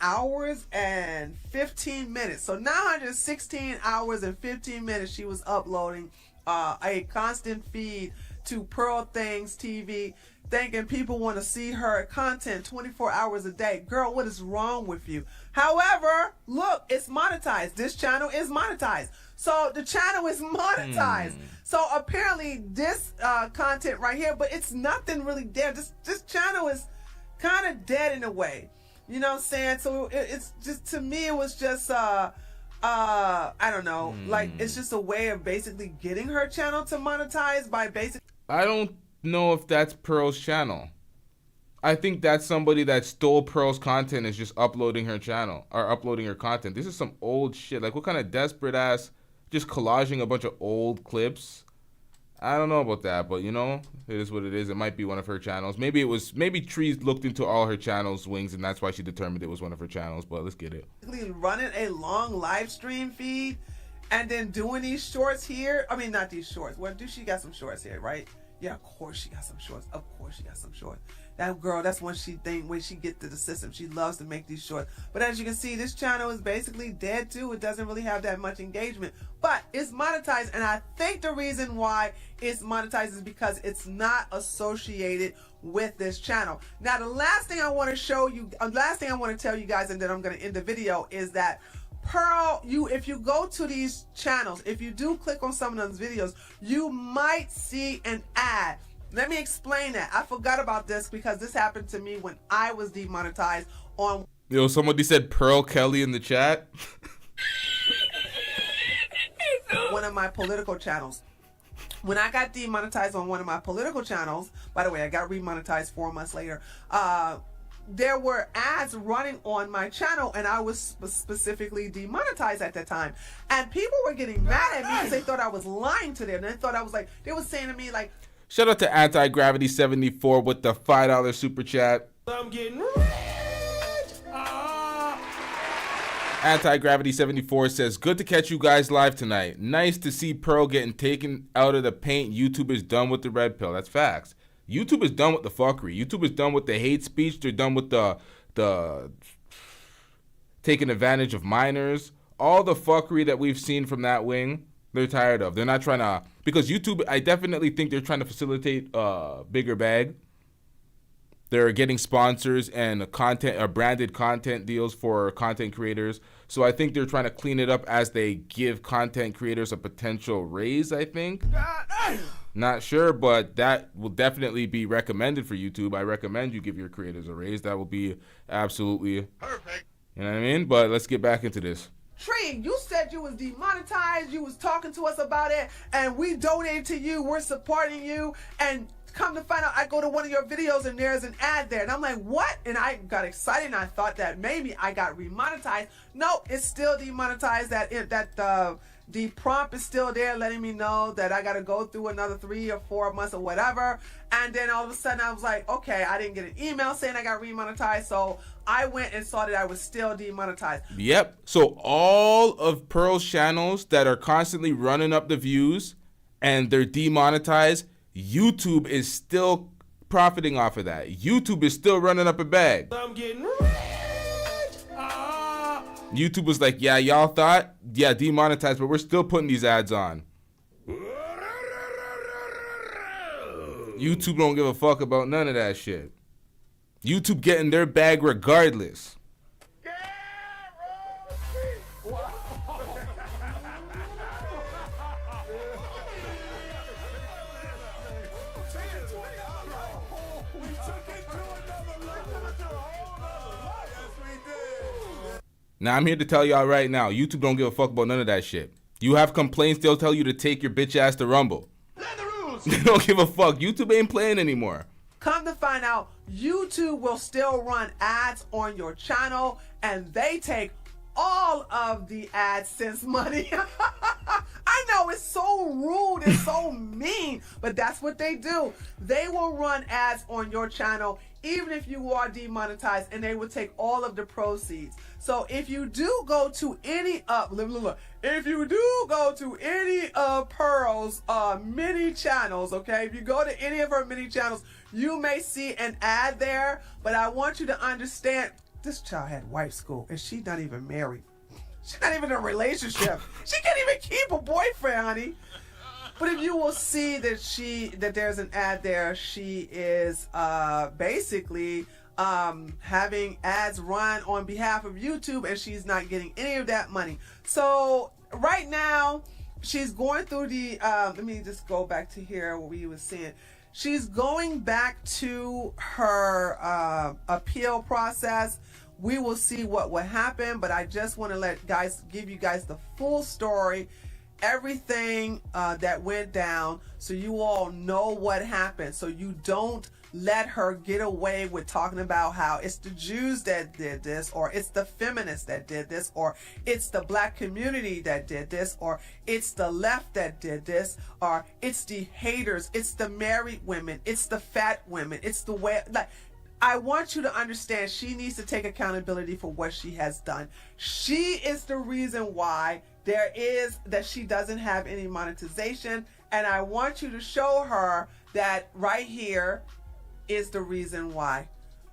hours and 15 minutes. So 916 hours and 15 minutes she was uploading a constant feed to Pearl Things TV, thinking people want to see her content 24 hours a day. Girl, what is wrong with you? However, look, it's monetized. This channel is monetized. So the channel is monetized. So apparently this content right here, but it's nothing really there. This channel is kind of dead in a way. You know what I'm saying? So it's just, to me, it was just, I don't know, like, it's just a way of basically getting her channel to monetize by basically. I don't know if that's Pearl's channel. I think that's somebody that stole Pearl's content, is just uploading her channel or uploading her content. This is some old shit. Like, what kind of desperate ass just collaging a bunch of old clips? I don't know about that, but you know, it is what it is. It might be one of her channels. Maybe Trees looked into all her channels' wings, and that's why she determined it was one of her channels. But let's get it. Running a long live stream feed and then doing these shorts here. I mean, not these shorts. Well, she got some shorts here, right? Yeah, of course she got some shorts. Of course she got some shorts. That girl, that's when she get to the system. She loves to make these shorts. But as you can see, this channel is basically dead too. It doesn't really have that much engagement. But it's monetized, and I think the reason why it's monetized is because it's not associated with this channel. Now, the last thing I want to show you, last thing I want to tell you guys, and then I'm going to end the video, is that Pearl, if you go to these channels, if you do click on some of those videos, you might see an ad. Let me explain that. I forgot about this because this happened to me when I was demonetized on... Yo, somebody said Pearl Kelly in the chat. One of my political channels. When I got demonetized on one of my political channels, by the way, I got remonetized 4 months later, there were ads running on my channel, and I was specifically demonetized at that time. And people were getting mad at me because they thought I was lying to them. They thought I was like, they were saying to me like... Shout out to Anti-Gravity 74 with the $5 super chat. I'm getting rich. Anti-Gravity 74 says, good to catch you guys live tonight. Nice to see Pearl getting taken out of the paint. YouTube is done with the red pill. That's facts. YouTube is done with the fuckery. YouTube is done with the hate speech. They're done with the taking advantage of minors. All the fuckery that we've seen from that wing, they're tired of. They're not trying to, because YouTube, I definitely think they're trying to facilitate a bigger bag. They're getting sponsors and branded content deals for content creators. So I think they're trying to clean it up as they give content creators a potential raise, I think. Not sure, but that will definitely be recommended for YouTube. I recommend you give your creators a raise. That will be absolutely perfect. You know what I mean? But let's get back into this. Tree, you said you was demonetized. You was talking to us about it, and we donated to you. We're supporting you, and come to find out, I go to one of your videos and there's an ad there, and I'm like, what? And I got excited, and I thought that maybe I got remonetized. No, it's still demonetized. The prompt is still there, letting me know that I got to go through another 3 or 4 months or whatever. And then all of a sudden, I was like, okay, I didn't get an email saying I got remonetized, so I went and saw that I was still demonetized. Yep. So all of Pearl's channels that are constantly running up the views and they're demonetized, YouTube is still profiting off of that. YouTube is still running up a bag. I'm getting rich. YouTube was like, yeah, y'all thought, yeah, demonetized, but we're still putting these ads on. YouTube don't give a fuck about none of that shit. YouTube getting their bag regardless. Now, I'm here to tell y'all right now, YouTube don't give a fuck about none of that shit. You have complaints, they'll tell you to take your bitch ass to Rumble. They don't give a fuck. YouTube ain't playing anymore. Come to find out, YouTube will still run ads on your channel, and they take all of the AdSense money. I know, it's so rude, it's so mean, but that's what they do. They will run ads on your channel even if you are demonetized, and they will take all of the proceeds. So if you do go to any if you do go to any of Pearl's mini channels, okay, if you go to any of her mini channels, you may see an ad there, but I want you to understand, this child had wife school, and she's not even married. She's not even in a relationship. She can't even keep a boyfriend, honey. But if you will see that there's an ad there, she is basically having ads run on behalf of YouTube, and she's not getting any of that money. So right now, she's going through the, let me just go back to here where we was seeing. She's going back to her appeal process. We will see what will happen, but I just want to give you guys the full story, everything that went down, so you all know what happened, so you don't let her get away with talking about how it's the Jews that did this, or it's the feminists that did this, or it's the black community that did this, or it's the left that did this, or it's the haters, it's the married women, it's the fat women, it's the way, like, I want you to understand, she needs to take accountability for what she has done. She is the reason why there is that she doesn't have any monetization, and I want you to show her that right here is the reason why.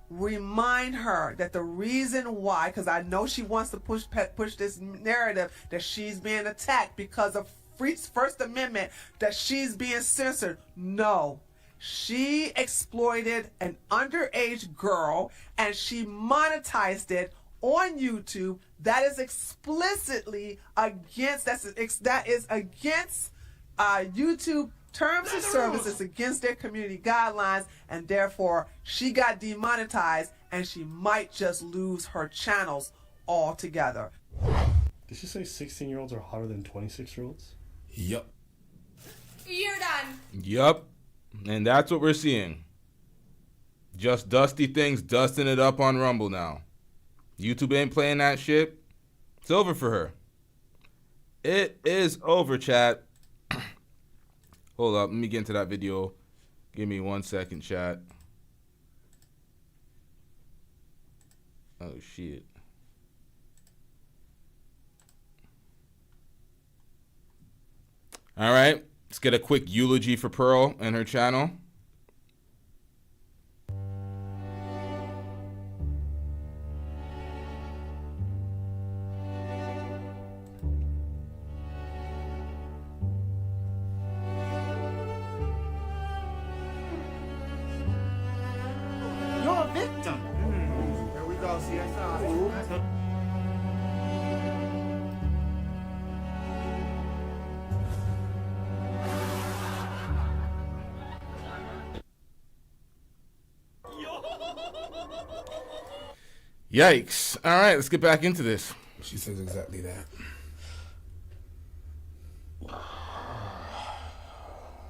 Remind her that the reason why, because I know she wants to push this narrative that she's being attacked because of First Amendment, that she's being censored. No. She exploited an underage girl and she monetized it on YouTube. That is explicitly against, that is against YouTube terms of service. It's against their community guidelines, and therefore she got demonetized and she might just lose her channels altogether. Did she say 16-year-olds are hotter than 26-year-olds? Yup. You're done. Yup. And that's what we're seeing. Just Dusty Things dusting it up on Rumble now. YouTube ain't playing that shit. It's over for her. It is over, chat. Hold up, let me get into that video. Give me 1 second, chat. Oh, shit. All right, let's get a quick eulogy for Pearl and her channel. You're a victim. Here we go, CSI. Yikes. All right, let's get back into this. She says exactly that.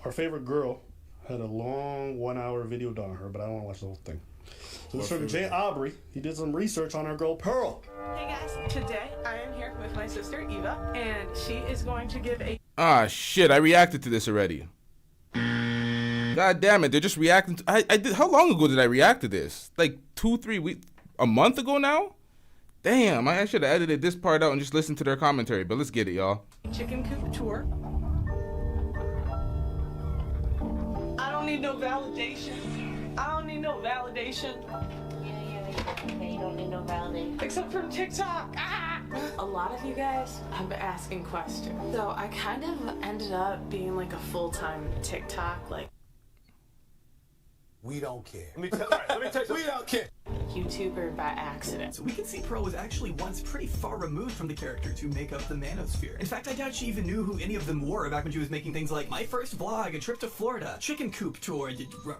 Our favorite girl had a long 1-hour video done on her, but I don't want to watch the whole thing. So this is from Jay Aubrey. He did some research on our girl Pearl. Hey guys, today I am here with my sister Eva, and she is going to give a... Ah, shit, I reacted to this already. God damn it, they're just reacting to... I did. How long ago did I react to this? Like 2-3 weeks... A month ago now? Damn, I should have edited this part out and just listened to their commentary, but let's get it, y'all. chicken coop tour. I don't need no validation. I don't need no validation. Yeah, you don't need no validation. Except from TikTok. Ah! A lot of you guys have been asking questions. So I kind of ended up being like a full-time TikTok, like... We don't care. Let me tell you, we don't care. YouTuber by accident. So we can see Pearl was actually once pretty far removed from the characters who make up the manosphere. In fact, I doubt she even knew who any of them were back when she was making things like My First Vlog, A Trip to Florida, Chicken Coop Tour,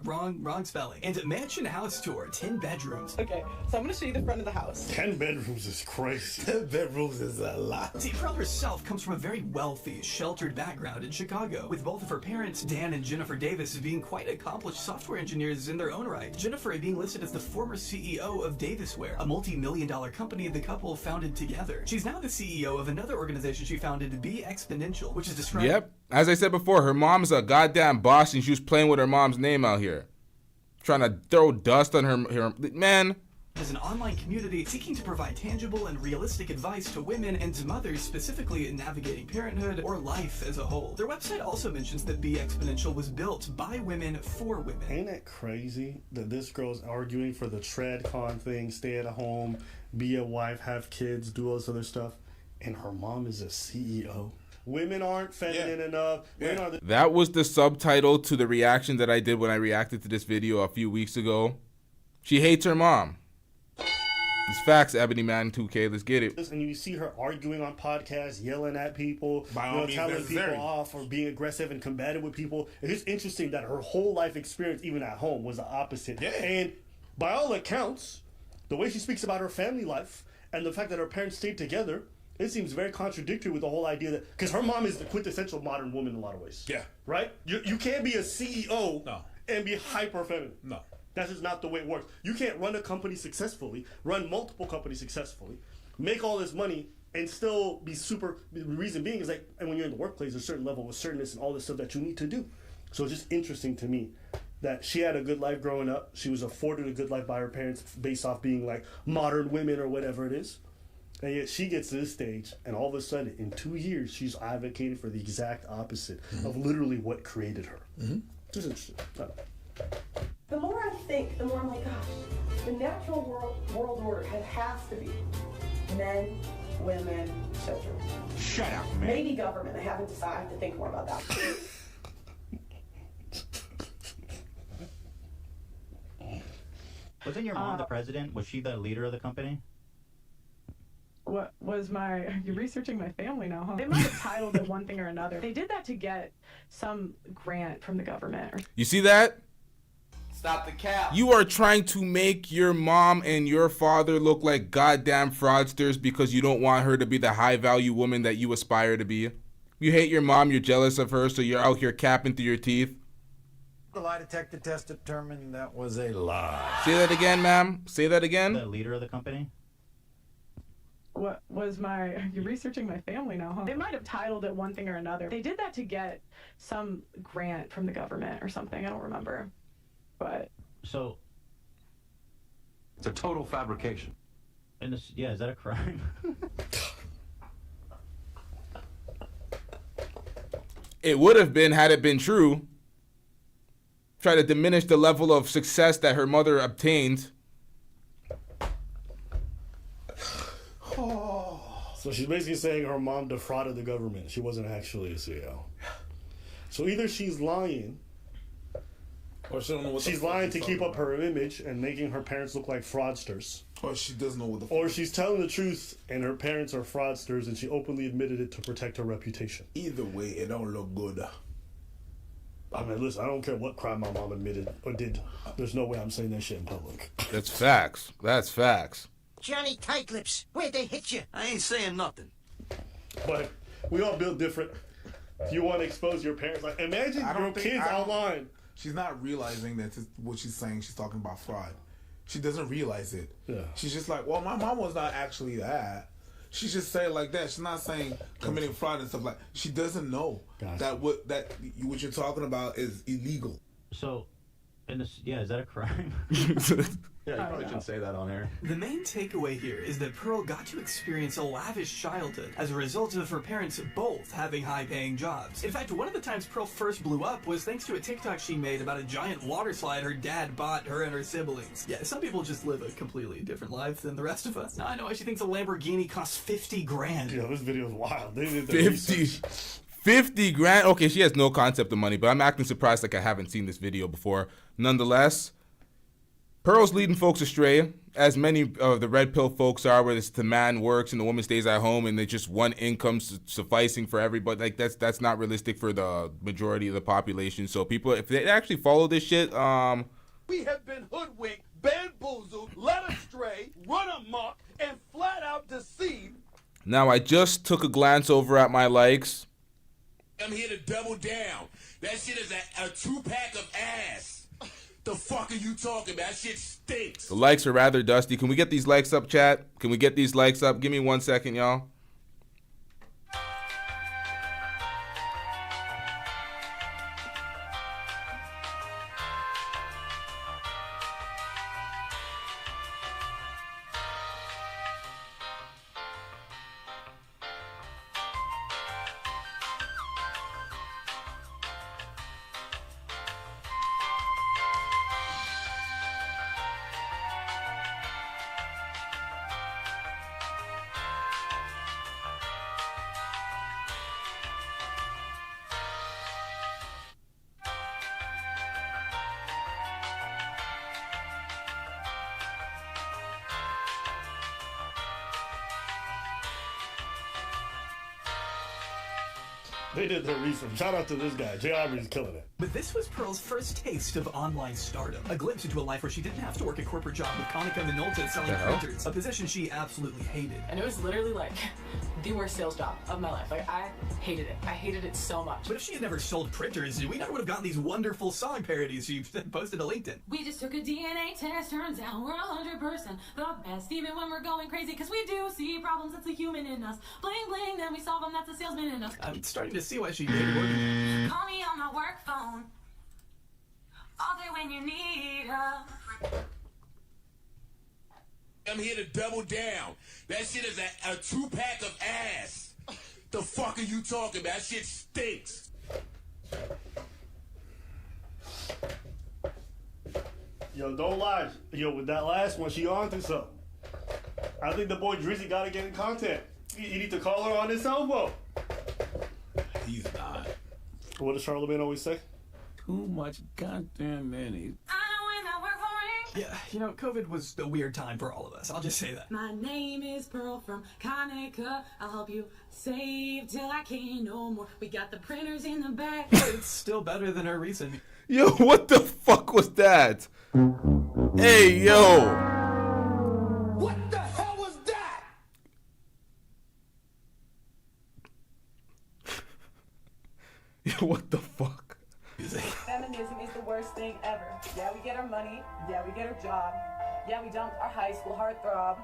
wrong spelling, and Mansion House Tour, 10 bedrooms. Okay, so I'm gonna show you the front of the house. 10 bedrooms is crazy. 10 bedrooms is a lot. See, Pearl herself comes from a very wealthy, sheltered background in Chicago, with both of her parents, Dan and Jennifer Davis, being quite accomplished software engineers in their own right. Jennifer being listed as the former CEO of Davisware, a multi-million-dollar company the couple founded together. She's now the CEO of another organization she founded, Be Exponential, which is described... Yep. As I said before, her mom's a goddamn boss and she was playing with her mom's name out here. Trying to throw dust on her man. As an online community seeking to provide tangible and realistic advice to women and to mothers, specifically in navigating parenthood or life as a whole. Their website also mentions that Be Exponential was built by women for women. Ain't it crazy that this girl's arguing for the TreadCon thing, stay at home, be a wife, have kids, do all this other stuff, and her mom is a CEO? Women aren't feminine enough. Women are That was the subtitle to the reaction that I did when I reacted to this video a few weeks ago. She hates her mom. It's facts, Ebony Man 2K. Let's get it. And you see her arguing on podcasts, yelling at people, telling people off, or being aggressive and combative with people. It's just interesting that her whole life experience, even at home, was the opposite. Yeah. And by all accounts, the way she speaks about her family life and the fact that her parents stayed together, it seems very contradictory with the whole idea that, because her mom is the quintessential modern woman in a lot of ways. Yeah. Right? You can't be a CEO and be hyper feminine. No. That's just not the way it works. You can't run a company successfully, run multiple companies successfully, make all this money, and still be super. The reason being is like, and when you're in the workplace, there's a certain level of assertiveness and all this stuff that you need to do. So it's just interesting to me that she had a good life growing up. She was afforded a good life by her parents based off being like modern women or whatever it is. And yet she gets to this stage, and all of a sudden, in 2 years, she's advocated for the exact opposite of literally what created her. Just interesting. The more I think, the more I'm like, gosh, the natural world order has to be men, women, children. Shut up, man. Maybe government. I haven't decided. I have to think more about that. Wasn't your mom the president? Was she the leader of the company? What was my... Are you researching my family now, huh? They might have titled it one thing or another. They did that to get some grant from the government. You see that? Stop the cap. You are trying to make your mom and your father look like goddamn fraudsters because you don't want her to be the high-value woman that you aspire to be. You hate your mom, you're jealous of her, so you're out here capping through your teeth. The lie detector test determined that was a lie. Say that again, ma'am. Say that again. The leader of the company? What was my... Are you researching my family now, huh? They might have titled it one thing or another. They did that to get some grant from the government or something. I don't remember. But... So... It's a total fabrication. And this, yeah, is that a crime? It would have been had it been true. Try to diminish the level of success that her mother obtained. So she's basically saying her mom defrauded the government. She wasn't actually a CEO. So either she's lying, or she don't know what she's lying to keep up her image and making her parents look like fraudsters. Or she doesn't know what the Or she's telling the truth and her parents are fraudsters and she openly admitted it to protect her reputation. Either way, it don't look good. I mean, listen, I don't care what crime my mom admitted or did. There's no way I'm saying that shit in public. That's facts. That's facts. Johnny Tightlips, where'd they hit you? I ain't saying nothing. But we all build different. You want to expose your parents? Like, imagine your kids online. She's not realizing that what she's saying. She's talking about fraud. She doesn't realize it. Yeah. She's just like, well, my mom was not actually that. She's just saying like that. She's not saying committing fraud and stuff like. She doesn't know that what you're talking about is illegal. So, and this, yeah, is that a crime? Yeah, you probably shouldn't say that on air. The main takeaway here is that Pearl got to experience a lavish childhood as a result of her parents both having high-paying jobs. In fact, one of the times Pearl first blew up was thanks to a TikTok she made about a giant water slide her dad bought her and her siblings. Yeah, some people just live a completely different life than the rest of us. Now I know why she thinks a Lamborghini costs 50 grand. Yeah, this video is wild. They did the 50 grand? Okay, she has no concept of money, but I'm acting surprised like I haven't seen this video before. Nonetheless, Pearl's leading folks astray, as many of the red pill folks are, where the man works and the woman stays at home and they just one income sufficing for everybody. Like that's not realistic for the majority of the population. So people, if they actually follow this shit, We have been hoodwinked, bamboozled, led astray, run amok, and flat out deceived. Now I just took a glance over at my likes. I'm here to double down. That shit is a 2-pack of ass. The fuck are you talking about? That shit stinks. The likes are rather dusty. Can we get these likes up, chat? Can we get these likes up? Give me 1 second, y'all. They did their research. Shout out to this guy. J. Aubrey's killing it. But this was Pearl's first taste of online stardom. A glimpse into a life where she didn't have to work a corporate job with Konica Minolta selling printers, a position she absolutely hated. And it was literally like the worst sales job of my life. Like, I hated it. I hated it so much. But if she had never sold printers, we never would have gotten these wonderful song parodies she posted to LinkedIn. We just took a DNA test, turns out we're 100% the best, even when we're going crazy, because we do see problems, that's a human in us. Bling bling, then we solve them, that's a salesman in us. I'm starting to see why she dated working. Call me on my work phone, all day when you need us. I'm here to double down. That shit is a 2-pack of ass. The fuck are you talking about? That shit stinks. Yo, don't lie. Yo, with that last one, she on to something. I think the boy Drizzy gotta get in contact. You need to call her on his elbow. He's not. What does Charlemagne always say? Too much goddamn money. Yeah, you know, COVID was a weird time for all of us. I'll just say that. My name is Pearl from Conica. I'll help you save till I can't no more. We got the printers in the back. It's still better than our recent. Yo, what the fuck was that? Hey, yo. What the hell was that? Yo, what the fuck? Feminism is the worst thing ever. Yeah, we get our money. Yeah, we get our job. Yeah, we dumped our high school heartthrob.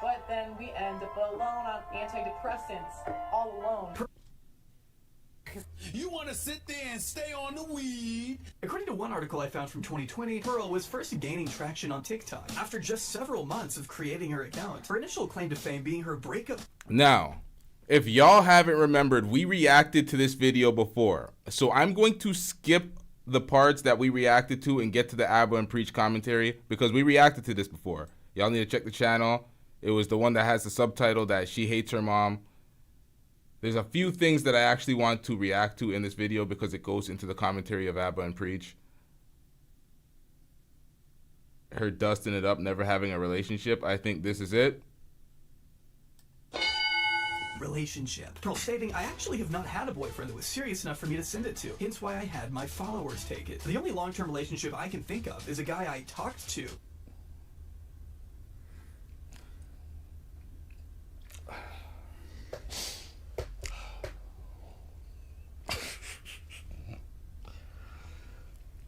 But then we end up alone on antidepressants. All alone. You want to sit there and stay on the weed? According to one article I found from 2020, Pearl was first gaining traction on TikTok after just several months of creating her account. Her initial claim to fame being her breakup. Now, if y'all haven't remembered, we reacted to this video before. So I'm going to skip the parts that we reacted to and get to the Abba and Preach commentary because we reacted to this before. Y'all need to check the channel. It was the one that has the subtitle that she hates her mom. There's a few things that I actually want to react to in this video because it goes into the commentary of Abba and Preach. Her dusting it up, never having a relationship. I think this is it. Relationship. Pearl stating, I actually have not had a boyfriend that was serious enough for me to send it to. Hence why I had my followers take it. The only long-term relationship I can think of is a guy I talked to.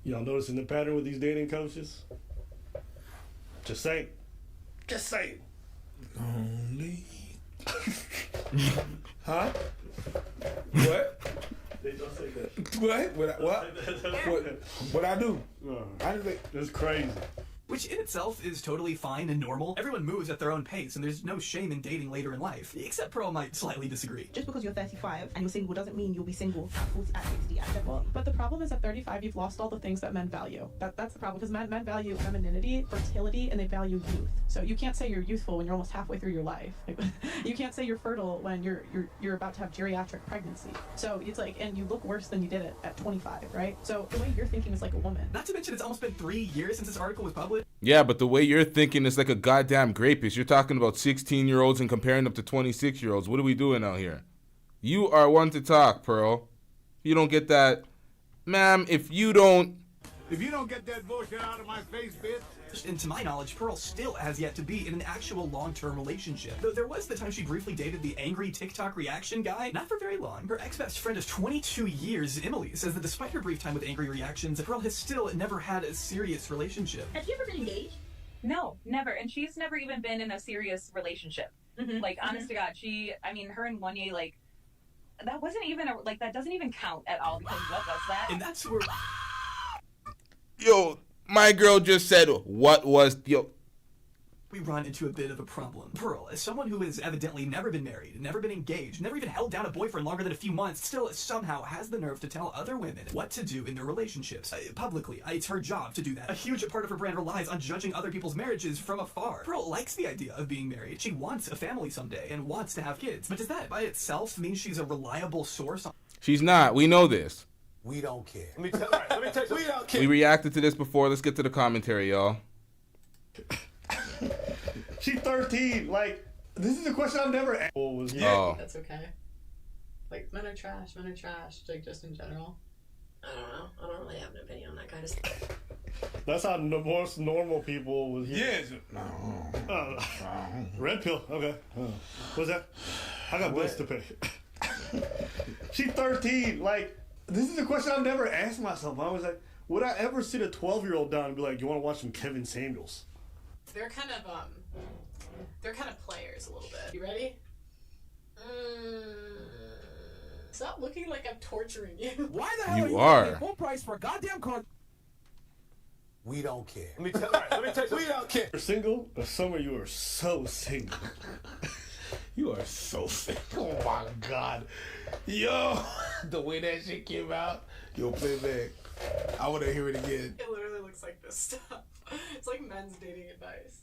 Y'all noticing the pattern with these dating coaches? Just saying. Just saying. Only. Huh? What? They don't say that. What I do? That's crazy. Which in itself is totally fine and normal. Everyone moves at their own pace, and there's no shame in dating later in life. Except Pearl might slightly disagree. Just because you're 35 and you're single doesn't mean you'll be single at 40, at 60, at 70. Well, but the problem is at 35, you've lost all the things that men value. That's the problem, because men value femininity, fertility, and they value youth. So you can't say you're youthful when you're almost halfway through your life. Like, you can't say you're fertile when you're about to have geriatric pregnancy. So it's like, and you look worse than you did at 25, right? So the way you're thinking is like a woman. Not to mention it's almost been 3 years since this article was published. Yeah, but the way you're thinking is like a goddamn rapist. You're talking about 16-year-olds and comparing them to 26-year-olds. What are we doing out here? You are one to talk, Pearl. You don't get that. Ma'am, if you don't get that bullshit out of my face, bitch. And to my knowledge, Pearl still has yet to be in an actual long-term relationship. Though there was the time she briefly dated the angry TikTok reaction guy, not for very long. Her ex-best friend of 22 years, Emily, says that despite her brief time with angry reactions, Pearl has still never had a serious relationship. Have you ever been engaged? No, never. And she's never even been in a serious relationship. Like, honest to God, her and Wanye, like, that wasn't even, that doesn't even count at all, because what was that? And that's where... Yo, my girl just said, what was... Yo. We run into a bit of a problem. Pearl, as someone who has evidently never been married, never been engaged, never even held down a boyfriend longer than a few months, still somehow has the nerve to tell other women what to do in their relationships. Publicly, it's her job to do that. A huge part of her brand relies on judging other people's marriages from afar. Pearl likes the idea of being married. She wants a family someday and wants to have kids. But does that by itself mean she's a reliable source? She's not. We know this. We don't care. Let me tell you. We don't care. We reacted to this before. Let's get to the commentary, y'all. She's 13. Like, this is a question I've never asked. Oh. That's okay. Like, men are trash, like, just in general. I don't know. I don't really have an opinion on that kind of stuff. That's how most normal people would hear. Yeah. Red pill. Okay. What's that? I got bills to pay. She's 13. Like, this is a question I've never asked myself. I was like, would I ever sit a 12-year-old down and be like, you want to watch some Kevin Samuels? They're kind of players a little bit. You ready? Stop looking like I'm torturing you. Why the hell You are you are. full price for a goddamn card? We don't care. Let me tell you, we don't care. You're single, but somewhere you are so single. You are so sick. Oh my God. Yo, the way that shit came out. Yo, play back. I want to hear it again. It literally looks like this stuff. It's like men's dating advice.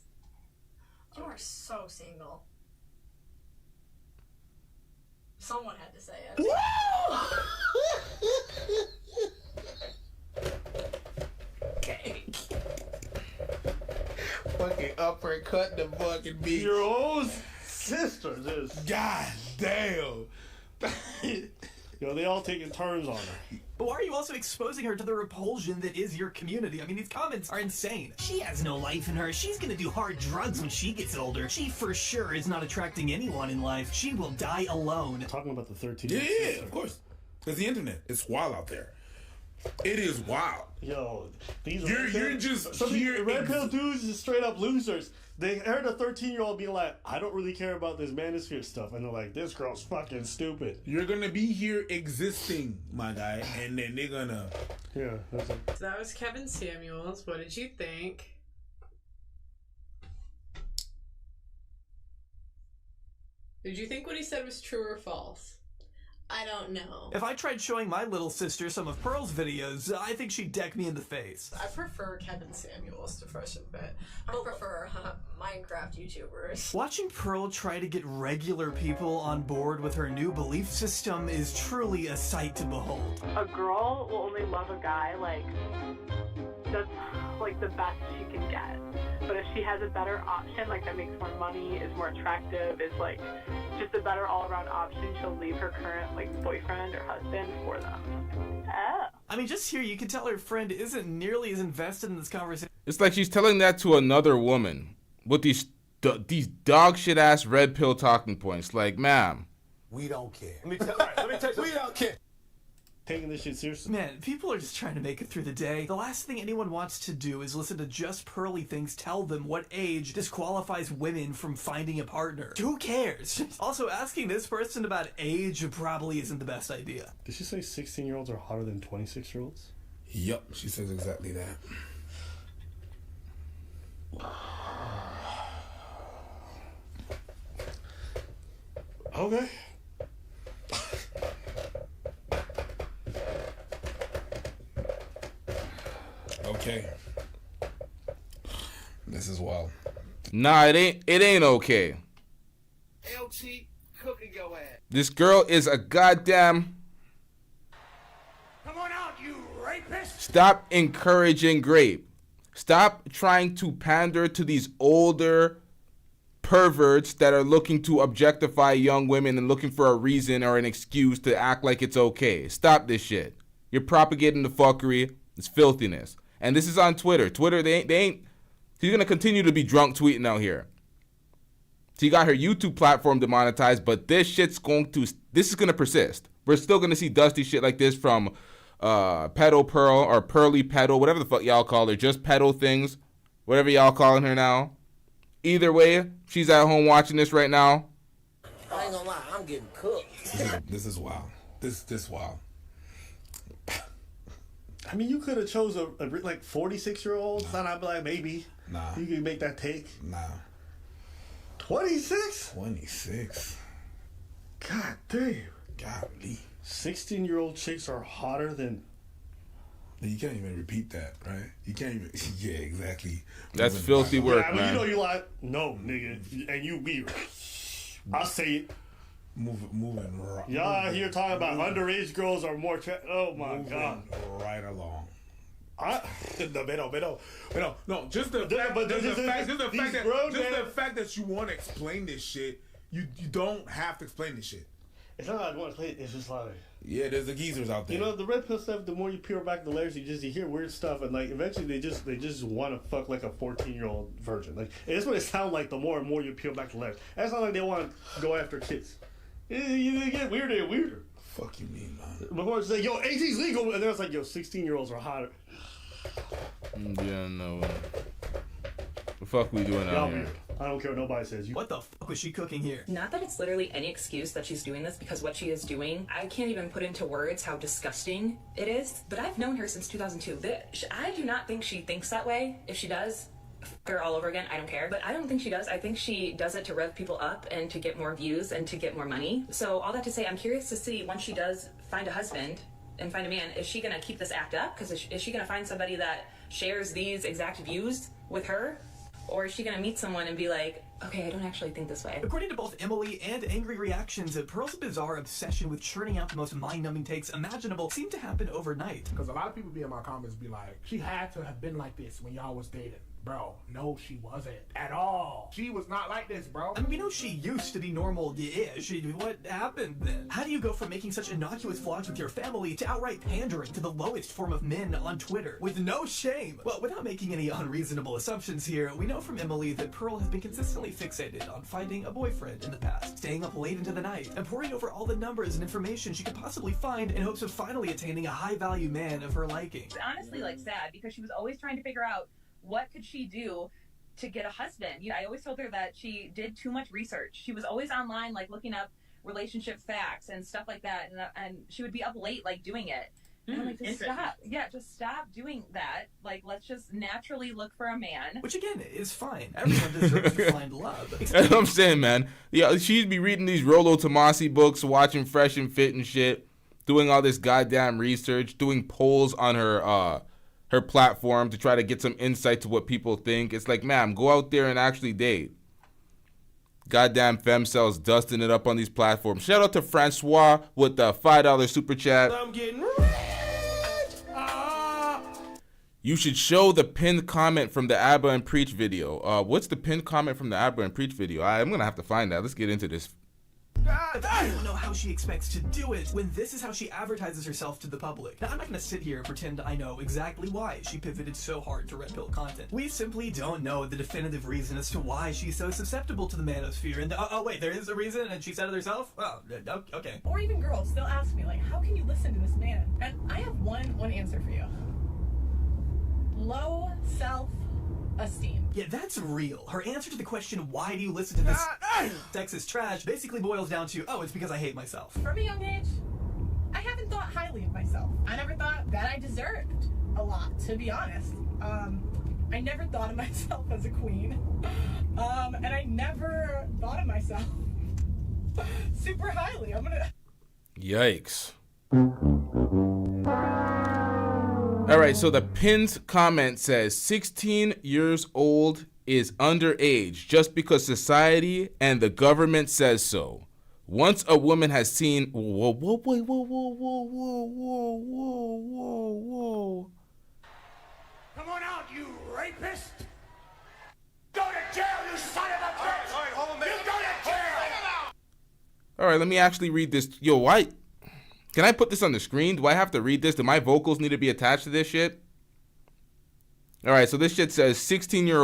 You are so single. Someone had to say it. Fucking uppercut the fucking beat. Your own sister, just. God damn. Yo, they all taking turns on her. But why are you also exposing her to the repulsion that is your community? I mean, these comments are insane. She has no life in her. She's gonna do hard drugs when she gets older. She for sure is not attracting anyone in life. She will die alone. Talking about the 13. Yeah, of course. It's the internet. It's wild out there. It is wild. Yo, these you're just some here. Red pill dudes is straight up losers. They heard a 13-year-old be like, I don't really care about this manosphere stuff. And they're like, this girl's fucking stupid. You're going to be here existing, my guy. And then they're going to... Yeah. That's So that was Kevin Samuels. What did you think? Did you think what he said was true or false? I don't know. If I tried showing my little sister some of Pearl's videos, I think she'd deck me in the face. I prefer Kevin Samuels to Fresh and Fit. I prefer Minecraft YouTubers. Watching Pearl try to get regular people on board with her new belief system is truly a sight to behold. A girl will only love a guy that's like the best she can get. But if she has a better option, like that makes more money, is more attractive, is like just a better all-around option, she'll leave her current like boyfriend or husband for them. Oh. I mean, just here you can tell her friend isn't nearly as invested in this conversation. It's like she's telling that to another woman with these dog shit ass red pill talking points. Like, ma'am, we don't care. Let me tell you, we don't care. Taking this shit seriously. Man, people are just trying to make it through the day. The last thing anyone wants to do is listen to just Pearly things tell them what age disqualifies women from finding a partner. Who cares? Also, asking this person about age probably isn't the best idea. Did she say 16-year-olds are hotter than 26-year-olds? Yep, she says exactly that. Okay. Okay. This is wild. nah, it ain't okay. LT cooking your ass. This girl is a goddamn... Come on out, you rapist! Stop encouraging rape. Stop trying to pander to these older perverts that are looking to objectify young women and looking for a reason or an excuse to act like it's okay. Stop this shit. You're propagating the fuckery. It's filthiness. And this is on Twitter. Twitter, they ain't. She's gonna continue to be drunk tweeting out here. She got her YouTube platform demonetized, but this is gonna persist. We're still gonna see dusty shit like this from Pedo Pearl or Pearly Pedo, whatever the fuck y'all call her, just pedo things, whatever y'all calling her now. Either way, she's at home watching this right now. I ain't gonna lie, I'm getting cooked. This is wild. This wild. I mean, you could have chose a like 46-year-old. Nah. I'd be like, maybe. Nah. You could make that take. Nah. 26? 26. God damn. Golly. 16-year-old chicks are hotter than... You can't even repeat that, right? You can't even... Yeah, exactly. That's filthy work, man. man. You know you like, no, nigga. And you weird. I'll say it. Moving right. Y'all out here talking about underage girls are more... oh, my moving God. Right along. No, just the fact that you want to explain this shit, you don't have to explain this shit. It's not like I want to play it, it's just like... Yeah, there's the geezers out there. You know, the red pill stuff, the more you peel back the layers, you hear weird stuff, and like eventually they just want to fuck like a 14-year-old virgin. Like, that's what it sounds like the more and more you peel back the layers. That's not like they want to go after kids. You get weirder and weirder. Fuck you mean, man? Before it's like, yo, 18's legal, and then it's like, yo, 16-year-olds are hotter. Yeah, no. The fuck we doing out here? I don't care what nobody says. What the fuck was she cooking here? Not that it's literally any excuse that she's doing this, because what she is doing, I can't even put into words how disgusting it is. But I've known her since 2002. I do not think she thinks that way. If she does, f her all over again. I don't care. But I don't think she does. I think she does it to rev people up and to get more views and to get more money. So all that to say, I'm curious to see once she does find a husband and find a man, is she gonna keep this act up? Because is she gonna find somebody that shares these exact views with her? Or is she gonna meet someone and be like, okay, I don't actually think this way? According to both Emily and Angry Reactions, Pearl's bizarre obsession with churning out the most mind-numbing takes imaginable seemed to happen overnight. Because a lot of people be in my comments be like, she had to have been like this when y'all was dating. Bro, no, she wasn't at all. She was not like this, bro. I mean, we know she used to be normal-ish. What happened then? How do you go from making such innocuous vlogs with your family to outright pandering to the lowest form of men on Twitter with no shame? Well, without making any unreasonable assumptions here, we know from Emily that Pearl has been consistently fixated on finding a boyfriend in the past, staying up late into the night, and poring over all the numbers and information she could possibly find in hopes of finally attaining a high-value man of her liking. It's honestly like sad because she was always trying to figure out what could she do to get a husband. You know, I always told her that she did too much research. She was always online, like looking up relationship facts and stuff like that, and she would be up late, like doing it. And I'm like, just stop. Yeah, just stop doing that. Like, let's just naturally look for a man. Which again is fine. Everyone deserves to find love. That's what I'm saying, man. Yeah, she'd be reading these Rollo Tomasi books, watching Fresh and Fit and shit, doing all this goddamn research, doing polls on her platform to try to get some insight to what people think. It's like, ma'am, go out there and actually date. Goddamn femcells dusting it up on these platforms. Shout out to Francois with the $5 super chat. I'm getting rich. You should show the pinned comment from the Abba and Preach video. What's the pinned comment from the Abba and Preach video? I'm gonna have to find that. Let's get into this. I don't know how she expects to do it when this is how she advertises herself to the public. Now, I'm not going to sit here and pretend I know exactly why she pivoted so hard to red pill content. We simply don't know the definitive reason as to why she's so susceptible to the manosphere. And oh wait, there is a reason, and she said it herself? Oh, okay. Or even girls, they'll ask me, like, how can you listen to this man? And I have one answer for you. Low self-esteem. Yeah, that's real. Her answer to the question, why do you listen to this sexist trash, basically boils down to, oh, it's because I hate myself. From a young age, I haven't thought highly of myself. I never thought that I deserved a lot, to be honest. I never thought of myself as a queen. And I never thought of myself super highly. Yikes. All right, so the pinned comment says 16 years old is underage just because society and the government says so. Once a woman has seen whoa. Come on out, you rapist! Go to jail, you son of a bitch! All right, hold on, man. You go to jail! All right, let me actually read this. Yo, why? Can I put this on the screen? Do I have to read this? Do my vocals need to be attached to this shit? All right, so this shit says 16 years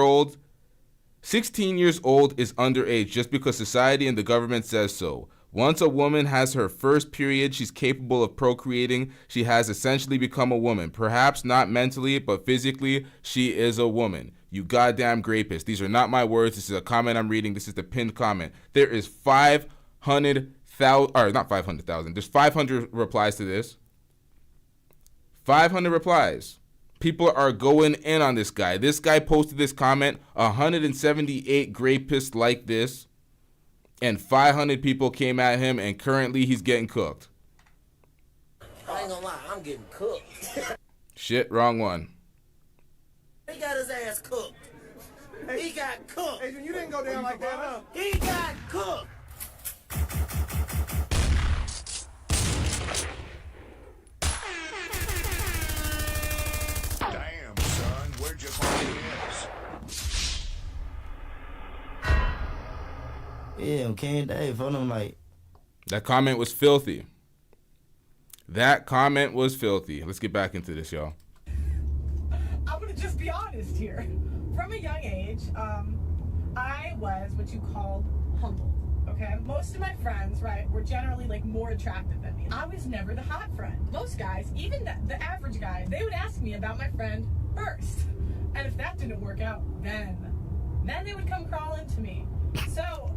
old is underage just because society and the government says so. Once a woman has her first period, she's capable of procreating. She has essentially become a woman. Perhaps not mentally, but physically, she is a woman. You goddamn rapist. These are not my words. This is a comment I'm reading. This is the pinned comment. There is 500,000, or not 500,000. There's 500 replies to this. 500 replies. People are going in on this guy. This guy posted this comment. 178 rapists like this. And 500 people came at him, and currently he's getting cooked. I ain't gonna lie, I'm getting cooked. Shit, wrong one. He got his ass cooked. He got cooked. Adrian, you didn't go down like that, huh? He got cooked. Damn, son, where'd you find this? Yeah, okay, Dave, for them like. That comment was filthy. That comment was filthy. Let's get back into this, y'all. I'm gonna just be honest here. From a young age, I was what you call humbled. Okay, most of my friends, right, were generally like more attractive than me. I was never the hot friend. Most guys, even the average guy, they would ask me about my friend first. And if that didn't work out, then then they would come crawling to me. So,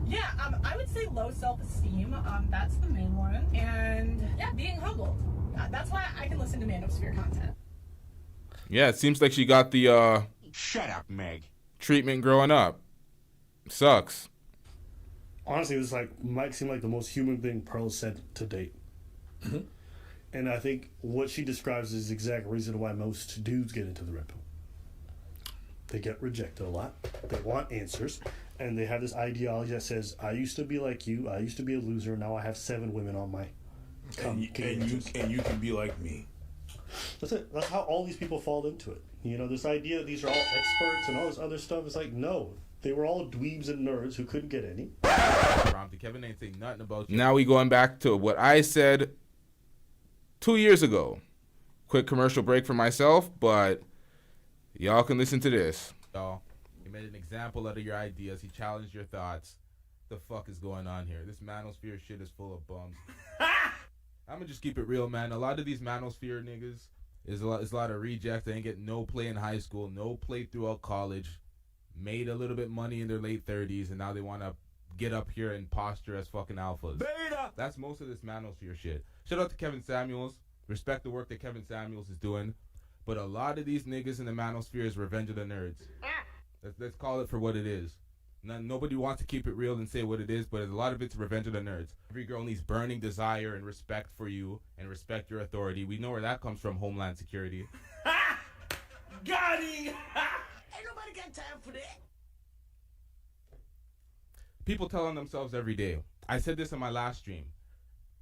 yeah, I would say low self-esteem. That's the main one. And yeah, being humbled. That's why I can listen to Manosphere content. Yeah, it seems like she got the Shut up, Meg. treatment growing up. Sucks. Honestly, this might seem like the most human thing Pearl said to date. And I think what she describes is the exact reason why most dudes get into the red pill. They get rejected a lot. They want answers. And they have this ideology that says, I used to be like you. I used to be a loser. Now I have 7 women on my... And you can be like me. That's it. That's how all these people fall into it. You know, this idea that these are all experts and all this other stuff. It's like, no. They were all dweebs and nerds who couldn't get any. Kevin ain't saying nothing about you. Now we going back to what I said 2 years ago. Quick commercial break for myself, but y'all can listen to this. Y'all, he made an example out of your ideas. He challenged your thoughts. The fuck is going on here? This manosphere shit is full of bums. I'm gonna just keep it real, man. A lot of these manosphere niggas is a lot of rejects. They ain't get no play in high school, no play throughout college. Made a little bit money in their late 30s, and now they want to get up here and posture as fucking alphas. Beta! That's most of this manosphere shit. Shout out to Kevin Samuels. Respect the work that Kevin Samuels is doing. But a lot of these niggas in the manosphere is Revenge of the Nerds. Let's call it for what it is. Nobody wants to keep it real and say what it is, but a lot of it's Revenge of the Nerds. Every girl needs burning desire and respect for you and respect your authority. We know where that comes from, Homeland Security. Got him! Ain't nobody got time for that. People telling themselves every day. I said this in my last stream.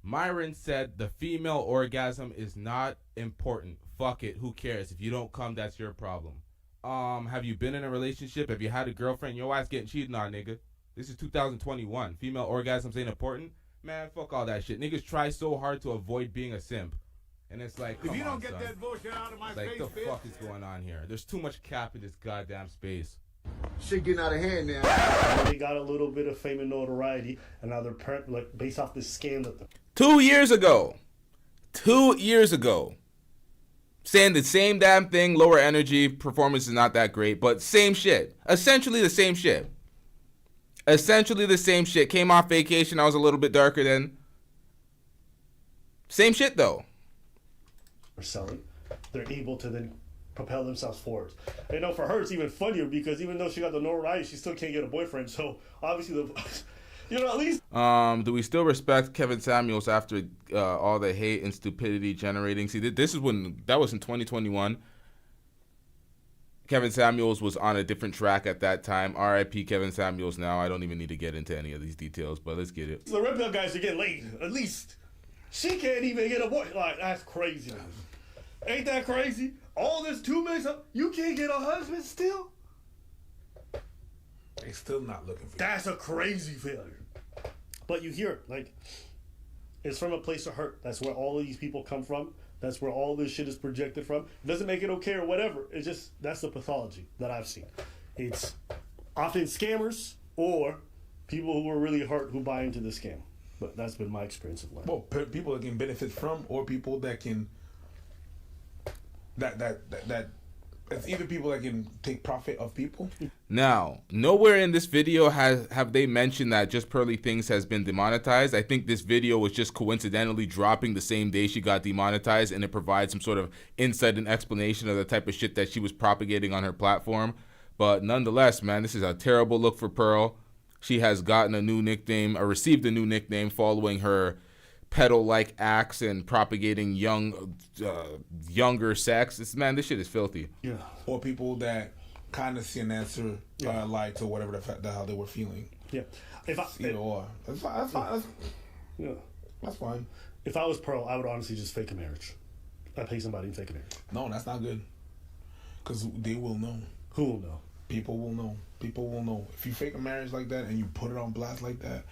Myron said the female orgasm is not important. Fuck it. Who cares? If you don't come, that's your problem. Have you been in a relationship? Have you had a girlfriend? Your ass getting cheated on, nigga. This is 2021. Female orgasms ain't important? Man, fuck all that shit. Niggas try so hard to avoid being a simp. And it's like, come If you don't on, get son. that bullshit out of my Like, face, the bitch. fuck is going on here? There's too much cap in this goddamn space. Shit getting out of hand now. They got a little bit of fame and notoriety, and now they're based off this scam that 2 years ago. 2 years ago. Saying the same damn thing, lower energy, performance is not that great, but same shit. Essentially the same shit. Essentially the same shit. Came off vacation, I was a little bit darker then. Same shit though. are selling, they're able to then propel themselves forward. And, you know, for her, it's even funnier because even though she got the notoriety, she still can't get a boyfriend. So obviously, you know, at least. Do we still respect Kevin Samuels after all the hate and stupidity generating? See, this is when that was in 2021. Kevin Samuels was on a different track at that time. R.I.P. Kevin Samuels. Now I don't even need to get into any of these details, but let's get it. The Red Pill guys are getting laid. At least she can't even get a boy. Like, that's crazy. Ain't that crazy? All this 2 minutes, you can't get a husband still? They still not looking for That's a crazy failure. But you hear it, like, it's from a place of hurt. That's where all of these people come from. That's where all this shit is projected from. It doesn't make it okay or whatever. It's just, that's the pathology that I've seen. It's often scammers or people who are really hurt who buy into the scam. But that's been my experience of life. Well, people that can benefit from, or people that can that it's either people that can take profit of people. Now, nowhere in this video have they mentioned that Just Pearly Things has been demonetized. I think this video was just coincidentally dropping the same day she got demonetized, and it provides some sort of insight and explanation of the type of shit that she was propagating on her platform. But nonetheless, man, this is a terrible look for Pearl. She has gotten a new nickname, or received a new nickname following her pedo-like acts and propagating younger sex. This shit is filthy. Yeah. Or people that kind of see an answer like to whatever the hell they were feeling. Yeah. That's fine. Yeah. That's fine. If I was Pearl, I would honestly just fake a marriage. I'd pay somebody and fake a marriage. No, that's not good. Because they will know. Who will know? People will know. People will know. If you fake a marriage like that and you put it on blast like that,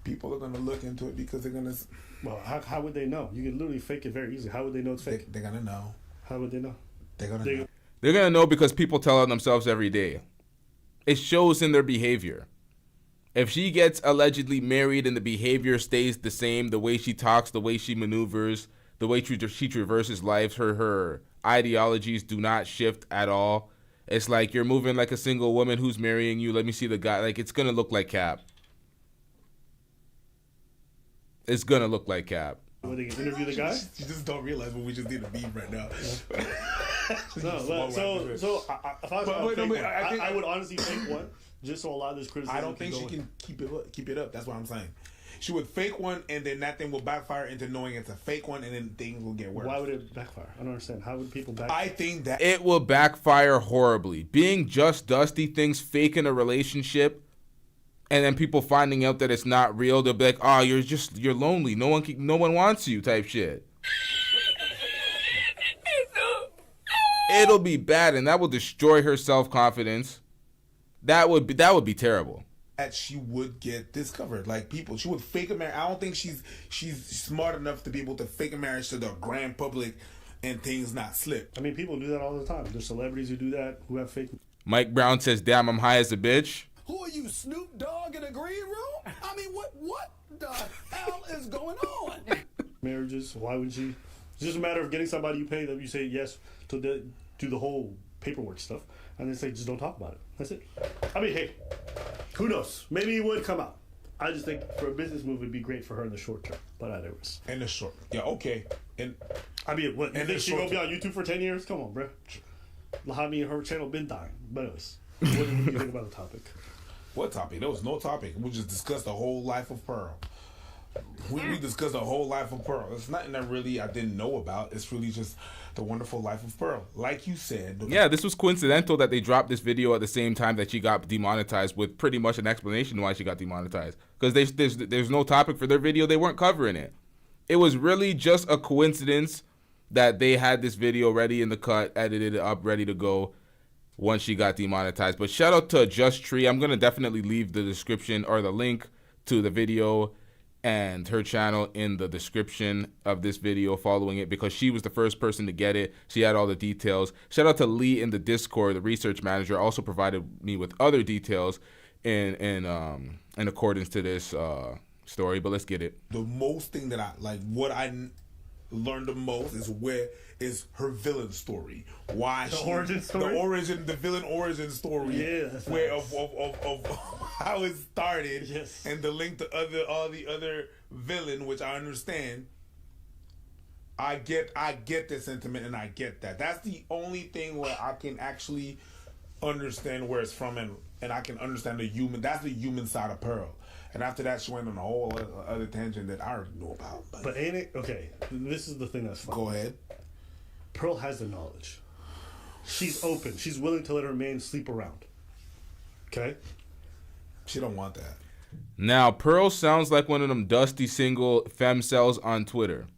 people are going to look into it because they're going to... Well, how would they know? You can literally fake it very easily. How would they know it's fake? They're going to know. How would they know? They're going to know. They're going to know because people tell on themselves every day. It shows in their behavior. If she gets allegedly married and the behavior stays the same, the way she talks, the way she maneuvers, the way she traverses life, her ideologies do not shift at all, It's like you're moving like a single woman who's marrying you. Let me see the guy. Like, it's gonna look like cap. It's gonna look like cap. When they interview the guy, You just don't realize what we just did to beef right now. I would honestly fake one just so a lot of this criticism. I don't think she can keep it up. That's what I'm saying. She would fake one, and then that thing will backfire into knowing it's a fake one, and then things will get worse. Why would it backfire? I don't understand. How would people backfire? I think that It will backfire horribly. Being just Dusty thinks faking a relationship, and then people finding out that it's not real, they'll be like, "Oh, you're lonely. No one wants you," type shit. It'll be bad, and that will destroy her self-confidence. That would be terrible. that she would get discovered. Like she would fake a marriage. I don't think she's smart enough to be able to fake a marriage to the grand public and things not slip. I mean, people do that all the time. There's celebrities who do that, who have fake. Mike Brown says, "Damn, I'm high as a bitch." Who are you, Snoop Dogg in a green room? I mean, what the hell is going on? Marriages, why would she? It's just a matter of getting somebody you pay them, you say yes to do the whole paperwork stuff, and they say just don't talk about it. That's it. I mean, hey, who knows? Maybe it would come out. I just think for a business move, it'd be great for her in the short term. But anyways. In the short, yeah, okay. And I mean, what? You think she gonna be on YouTube for 10 years? Come on, bro. Lahami and her channel been dying. But anyways, what do you think about the topic? What topic? There was no topic. We just discussed the whole life of Pearl. We discussed the whole life of Pearl. It's nothing that really I didn't know about. It's really just the wonderful life of Pearl. Like you said. Yeah, this was coincidental that they dropped this video at the same time that she got demonetized, with pretty much an explanation why she got demonetized. Because there's no topic for their video. They weren't covering it. It was really just a coincidence that they had this video ready in the cut, edited up, ready to go once she got demonetized. But shout out to Just Tree. I'm going to definitely leave the description or the link to the video and her channel in the description of this video following it, because she was the first person to get it. She had all the details. Shout out to Lee in the Discord, the research manager, also provided me with other details in accordance to this story. But let's get it. The most thing that I like, what I learned the most is her villain story. Why the origin story? The villain origin story. Yeah, that's where nice. of how it started, yes, and the link to all the other villain, which I understand. I get the sentiment, and I get that. That's the only thing where I can actually understand where it's from, and I can understand the human. That's the human side of Pearl. And after that, she went on a whole other tangent that I already know about. But ain't it? Okay, this is the thing that's funny. Go ahead. Pearl has the knowledge. She's open. She's willing to let her man sleep around. Okay? She don't want that. Now, Pearl sounds like one of them dusty single femcels on Twitter.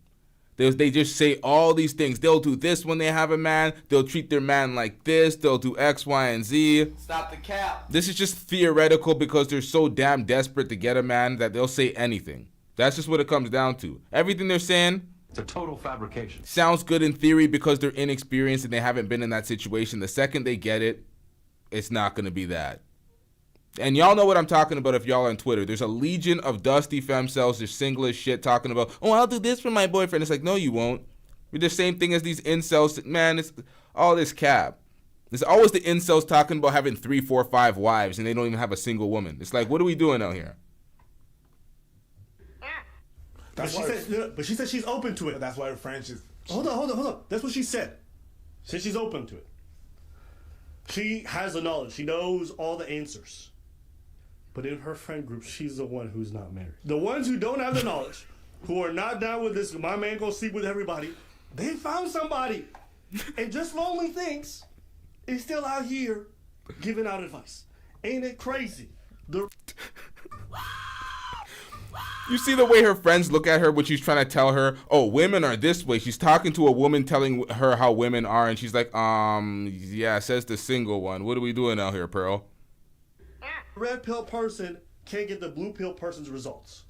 They just say all these things. They'll do this when they have a man. They'll treat their man like this. They'll do X, Y, and Z. Stop the cap. This is just theoretical because they're so damn desperate to get a man that they'll say anything. That's just what it comes down to. Everything they're saying, it's a total fabrication. Sounds good in theory because they're inexperienced and they haven't been in that situation. The second they get it, it's not going to be that. And y'all know what I'm talking about if y'all are on Twitter. There's a legion of dusty femcels, just single as shit, talking about, oh, I'll do this for my boyfriend. It's like, no, you won't. You're the same thing as these incels. Man, it's all this cap. There's always the incels talking about having 3, 4, 5 wives, and they don't even have a single woman. It's like, what are we doing out here? But she said she's open to it. That's why her French is... Hold on. That's what she said. She said she's open to it. She has the knowledge. She knows all the answers. But in her friend group, she's the one who's not married. The ones who don't have the knowledge, who are not down with this, my man gonna sleep with everybody, they found somebody. And just lonely thinks is still out here giving out advice. Ain't it crazy? You see the way her friends look at her when she's trying to tell her, oh, women are this way. She's talking to a woman telling her how women are, and she's like, yeah, says the single one. What are we doing out here, Pearl? Red pill person can't get the blue pill person's results.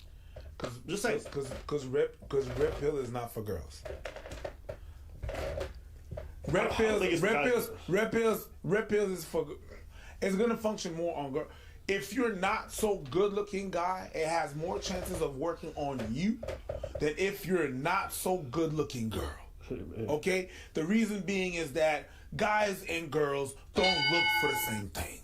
Just saying. Because red pill is not for girls. Red pills is for. It's gonna function more on girls. If you're not so good looking guy, it has more chances of working on you than if you're not so good looking girl. Okay? The reason being is that guys and girls don't look for the same thing.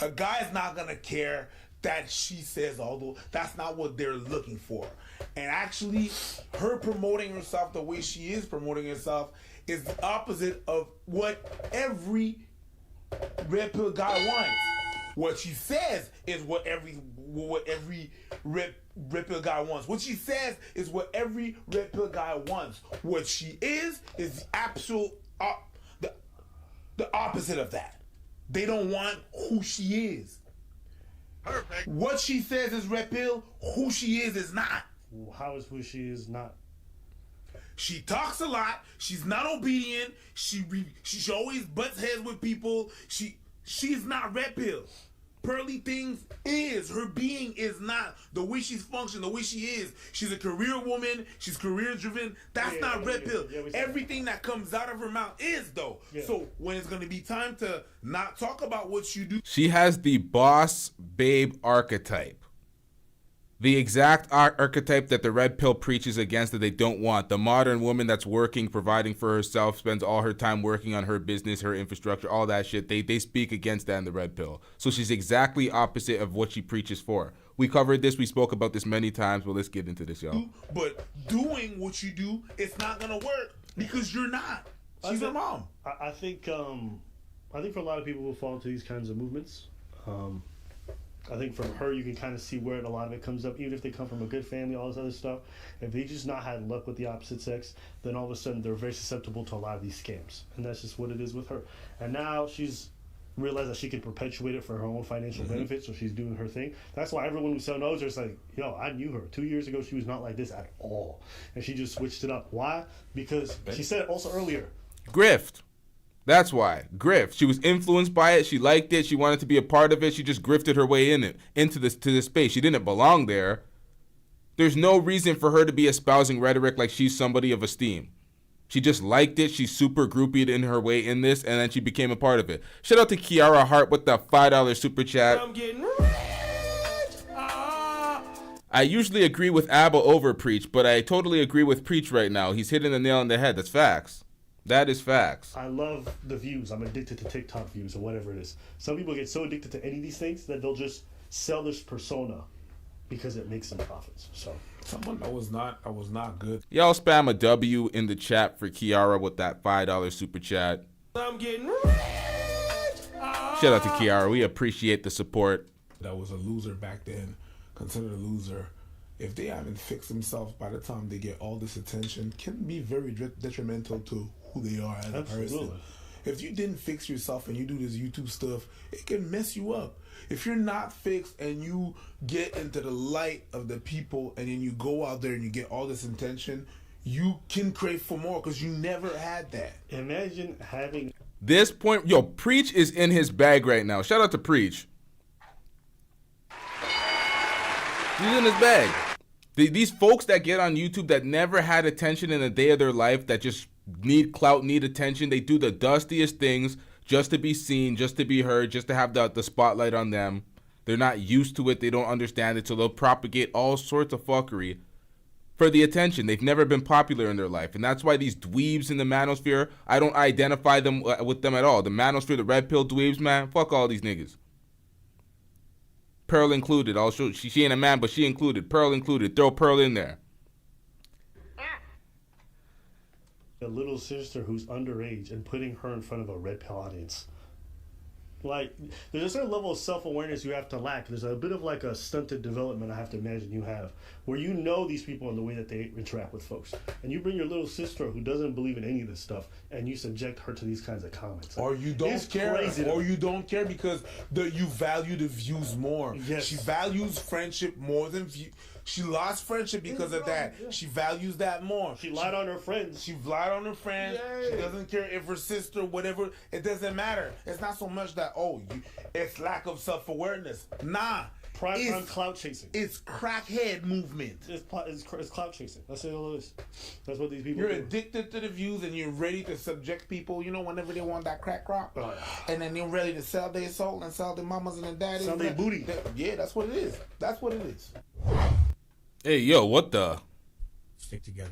A guy's not gonna care that she says, although that's not what they're looking for. And actually, her promoting herself the way she is promoting herself is the opposite of what every red pill guy wants. What she says is what every red pill guy wants. What she says is what every red pill guy wants. What she is the absolute the opposite of that. They don't want who she is. Perfect. What she says is red pill. Who she is not. How is who she is not? She talks a lot. She's not obedient. She always butts heads with people. She's not red pill. Pearly things is her being is not the way she's functioning, the way she is. She's a career woman. She's career driven. That's not red pill. Everything that comes out of her mouth is though. So when it's gonna be time to not talk about what you do, She has the boss babe archetype. The exact archetype that the red pill preaches against that they don't want. The modern woman that's working, providing for herself, spends all her time working on her business, her infrastructure, all that shit. They speak against that in the red pill. So she's exactly opposite of what she preaches for. We covered this. We spoke about this many times. Well, let's get into this, y'all. but doing what you do, it's not gonna work because you're not. She's her mom. I think for a lot of people who fall into these kinds of movements, I think from her you can kind of see where a lot of it comes up, even if they come from a good family, all this other stuff. If they just not had luck with the opposite sex, then all of a sudden they're very susceptible to a lot of these scams. And that's just what it is with her. And now she's realized that she can perpetuate it for her own financial benefit, so she's doing her thing. That's why everyone who so knows her is like, yo, I knew her. 2 years ago she was not like this at all. And she just switched it up. Why? Because she said it also earlier. Grift. That's why. Grift. She was influenced by it. She liked it. She wanted to be a part of it. She just grifted her way into this space. She didn't belong there. There's no reason for her to be espousing rhetoric like she's somebody of esteem. She just liked it. She super groupied in her way in this, and then she became a part of it. Shout out to Kiara Hart with the $5 super chat. I'm getting rich. I usually agree with Abba over Preach, but I totally agree with Preach right now. He's hitting the nail on the head. That's facts. That is facts. I love the views. I'm addicted to TikTok views or whatever it is. Some people get so addicted to any of these things that they'll just sell this persona because it makes them profits. So someone that was not good. Y'all spam a W in the chat for Kiara with that $5 super chat. I'm getting rich. Shout out to Kiara. We appreciate the support. That was a loser back then, considered a loser. If they haven't fixed themselves by the time they get all this attention, can be very detrimental to who they are as a person. If you didn't fix yourself and you do this YouTube stuff, it can mess you up. If you're not fixed and you get into the light of the people and then you go out there and you get all this attention, you can crave for more because you never had that. Imagine having this point. Yo, Preach is in his bag right now. Shout out to Preach. He's in his bag. These folks that get on YouTube that never had attention in a day of their life, that just need clout, need attention, they do the dustiest things just to be seen, just to be heard, just to have the spotlight on them. They're not used to it. They don't understand it, so they'll propagate all sorts of fuckery for the attention. They've never been popular in their life, and that's why these dweebs in the manosphere, I don't identify them with them at all. The manosphere, the red pill dweebs, man, fuck all these niggas. Pearl included. Also, she ain't a man, but she included. Pearl included. Throw Pearl in there. A little sister who's underage and putting her in front of a red pill audience. Like, there's a certain level of self-awareness you have to lack. There's a bit of like a stunted development I have to imagine you have, where you know these people and the way that they interact with folks. And you bring your little sister who doesn't believe in any of this stuff, and you subject her to these kinds of comments. Or you don't care. Or you don't care because you value the views more. Yes. She values friendship more than views. She lost friendship because of that. Yeah. She values that more. She lied on her friends. She lied on her friends. Yay. She doesn't care if her sister, whatever. It doesn't matter. It's not so much that, it's lack of self-awareness. Nah. Pride on clout chasing. It's crackhead movement. It's clout chasing. That's all it is. That's what these people You're do. addicted to the views and you're ready to subject people, whenever they want that crack rock. And then they're ready to sell their soul and sell their mamas and their daddies. Sell their booty. Yeah, that's what it is. That's what it is. Hey, yo, what the? Stick together.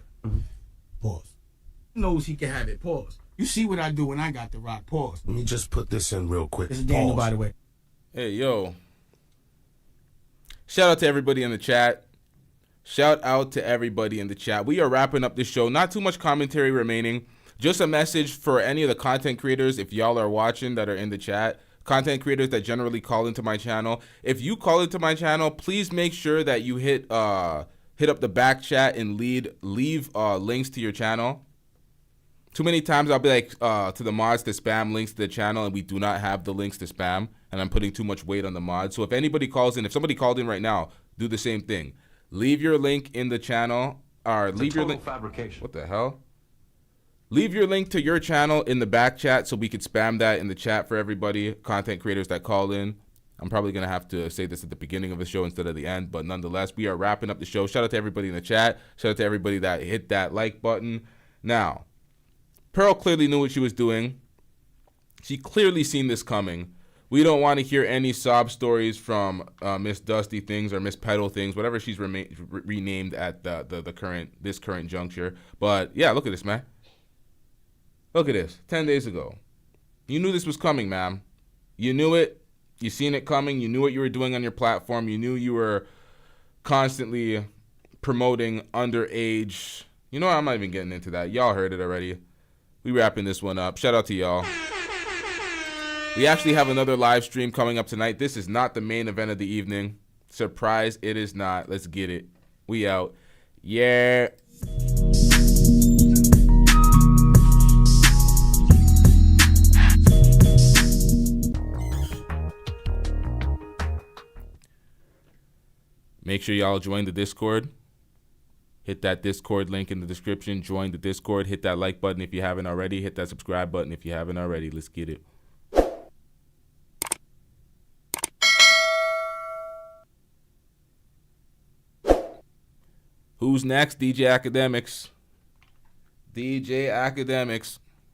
Pause. Knows he can have it. Pause. You see what I do when I got the rock. Pause. Let me just put this in real quick. This is Daniel, by the way. Hey, yo. Shout out to everybody in the chat. Shout out to everybody in the chat. We are wrapping up this show. Not too much commentary remaining. Just a message for any of the content creators, if y'all are watching that are in the chat, content creators that generally call into my channel. If you call into my channel, please make sure that you hit up the back chat and leave links to your channel. Too many times I'll be like to the mods to spam links to the channel, and we do not have the links to spam, and I'm putting too much weight on the mods. So if anybody calls in, if somebody called in right now, do the same thing. Leave your link in the channel, or leave your link. Fabrication. What the hell? Leave your link to your channel in the back chat so we could spam that in the chat for everybody, content creators that call in. I'm probably going to have to say this at the beginning of the show instead of the end, but nonetheless, we are wrapping up the show. Shout out to everybody in the chat. Shout out to everybody that hit that like button. Now, Pearl clearly knew what she was doing. She clearly seen this coming. We don't want to hear any sob stories from Miss Dusty Things or Miss Pedal Things, whatever she's renamed at this current juncture. But yeah, look at this, man. Look at this. 10 days ago. You knew this was coming, ma'am. You knew it. You seen it coming. You knew what you were doing on your platform. You knew you were constantly promoting underage. You know what? I'm not even getting into that. Y'all heard it already. We wrapping this one up. Shout out to y'all. We actually have another live stream coming up tonight. This is not the main event of the evening. Surprise, it is not. Let's get it. We out. Yeah. Make sure y'all join the Discord. Hit that Discord link in the description. Join the Discord. Hit that like button if you haven't already. Hit that subscribe button if you haven't already. Let's get it. Who's next? DJ Academics. DJ Academics.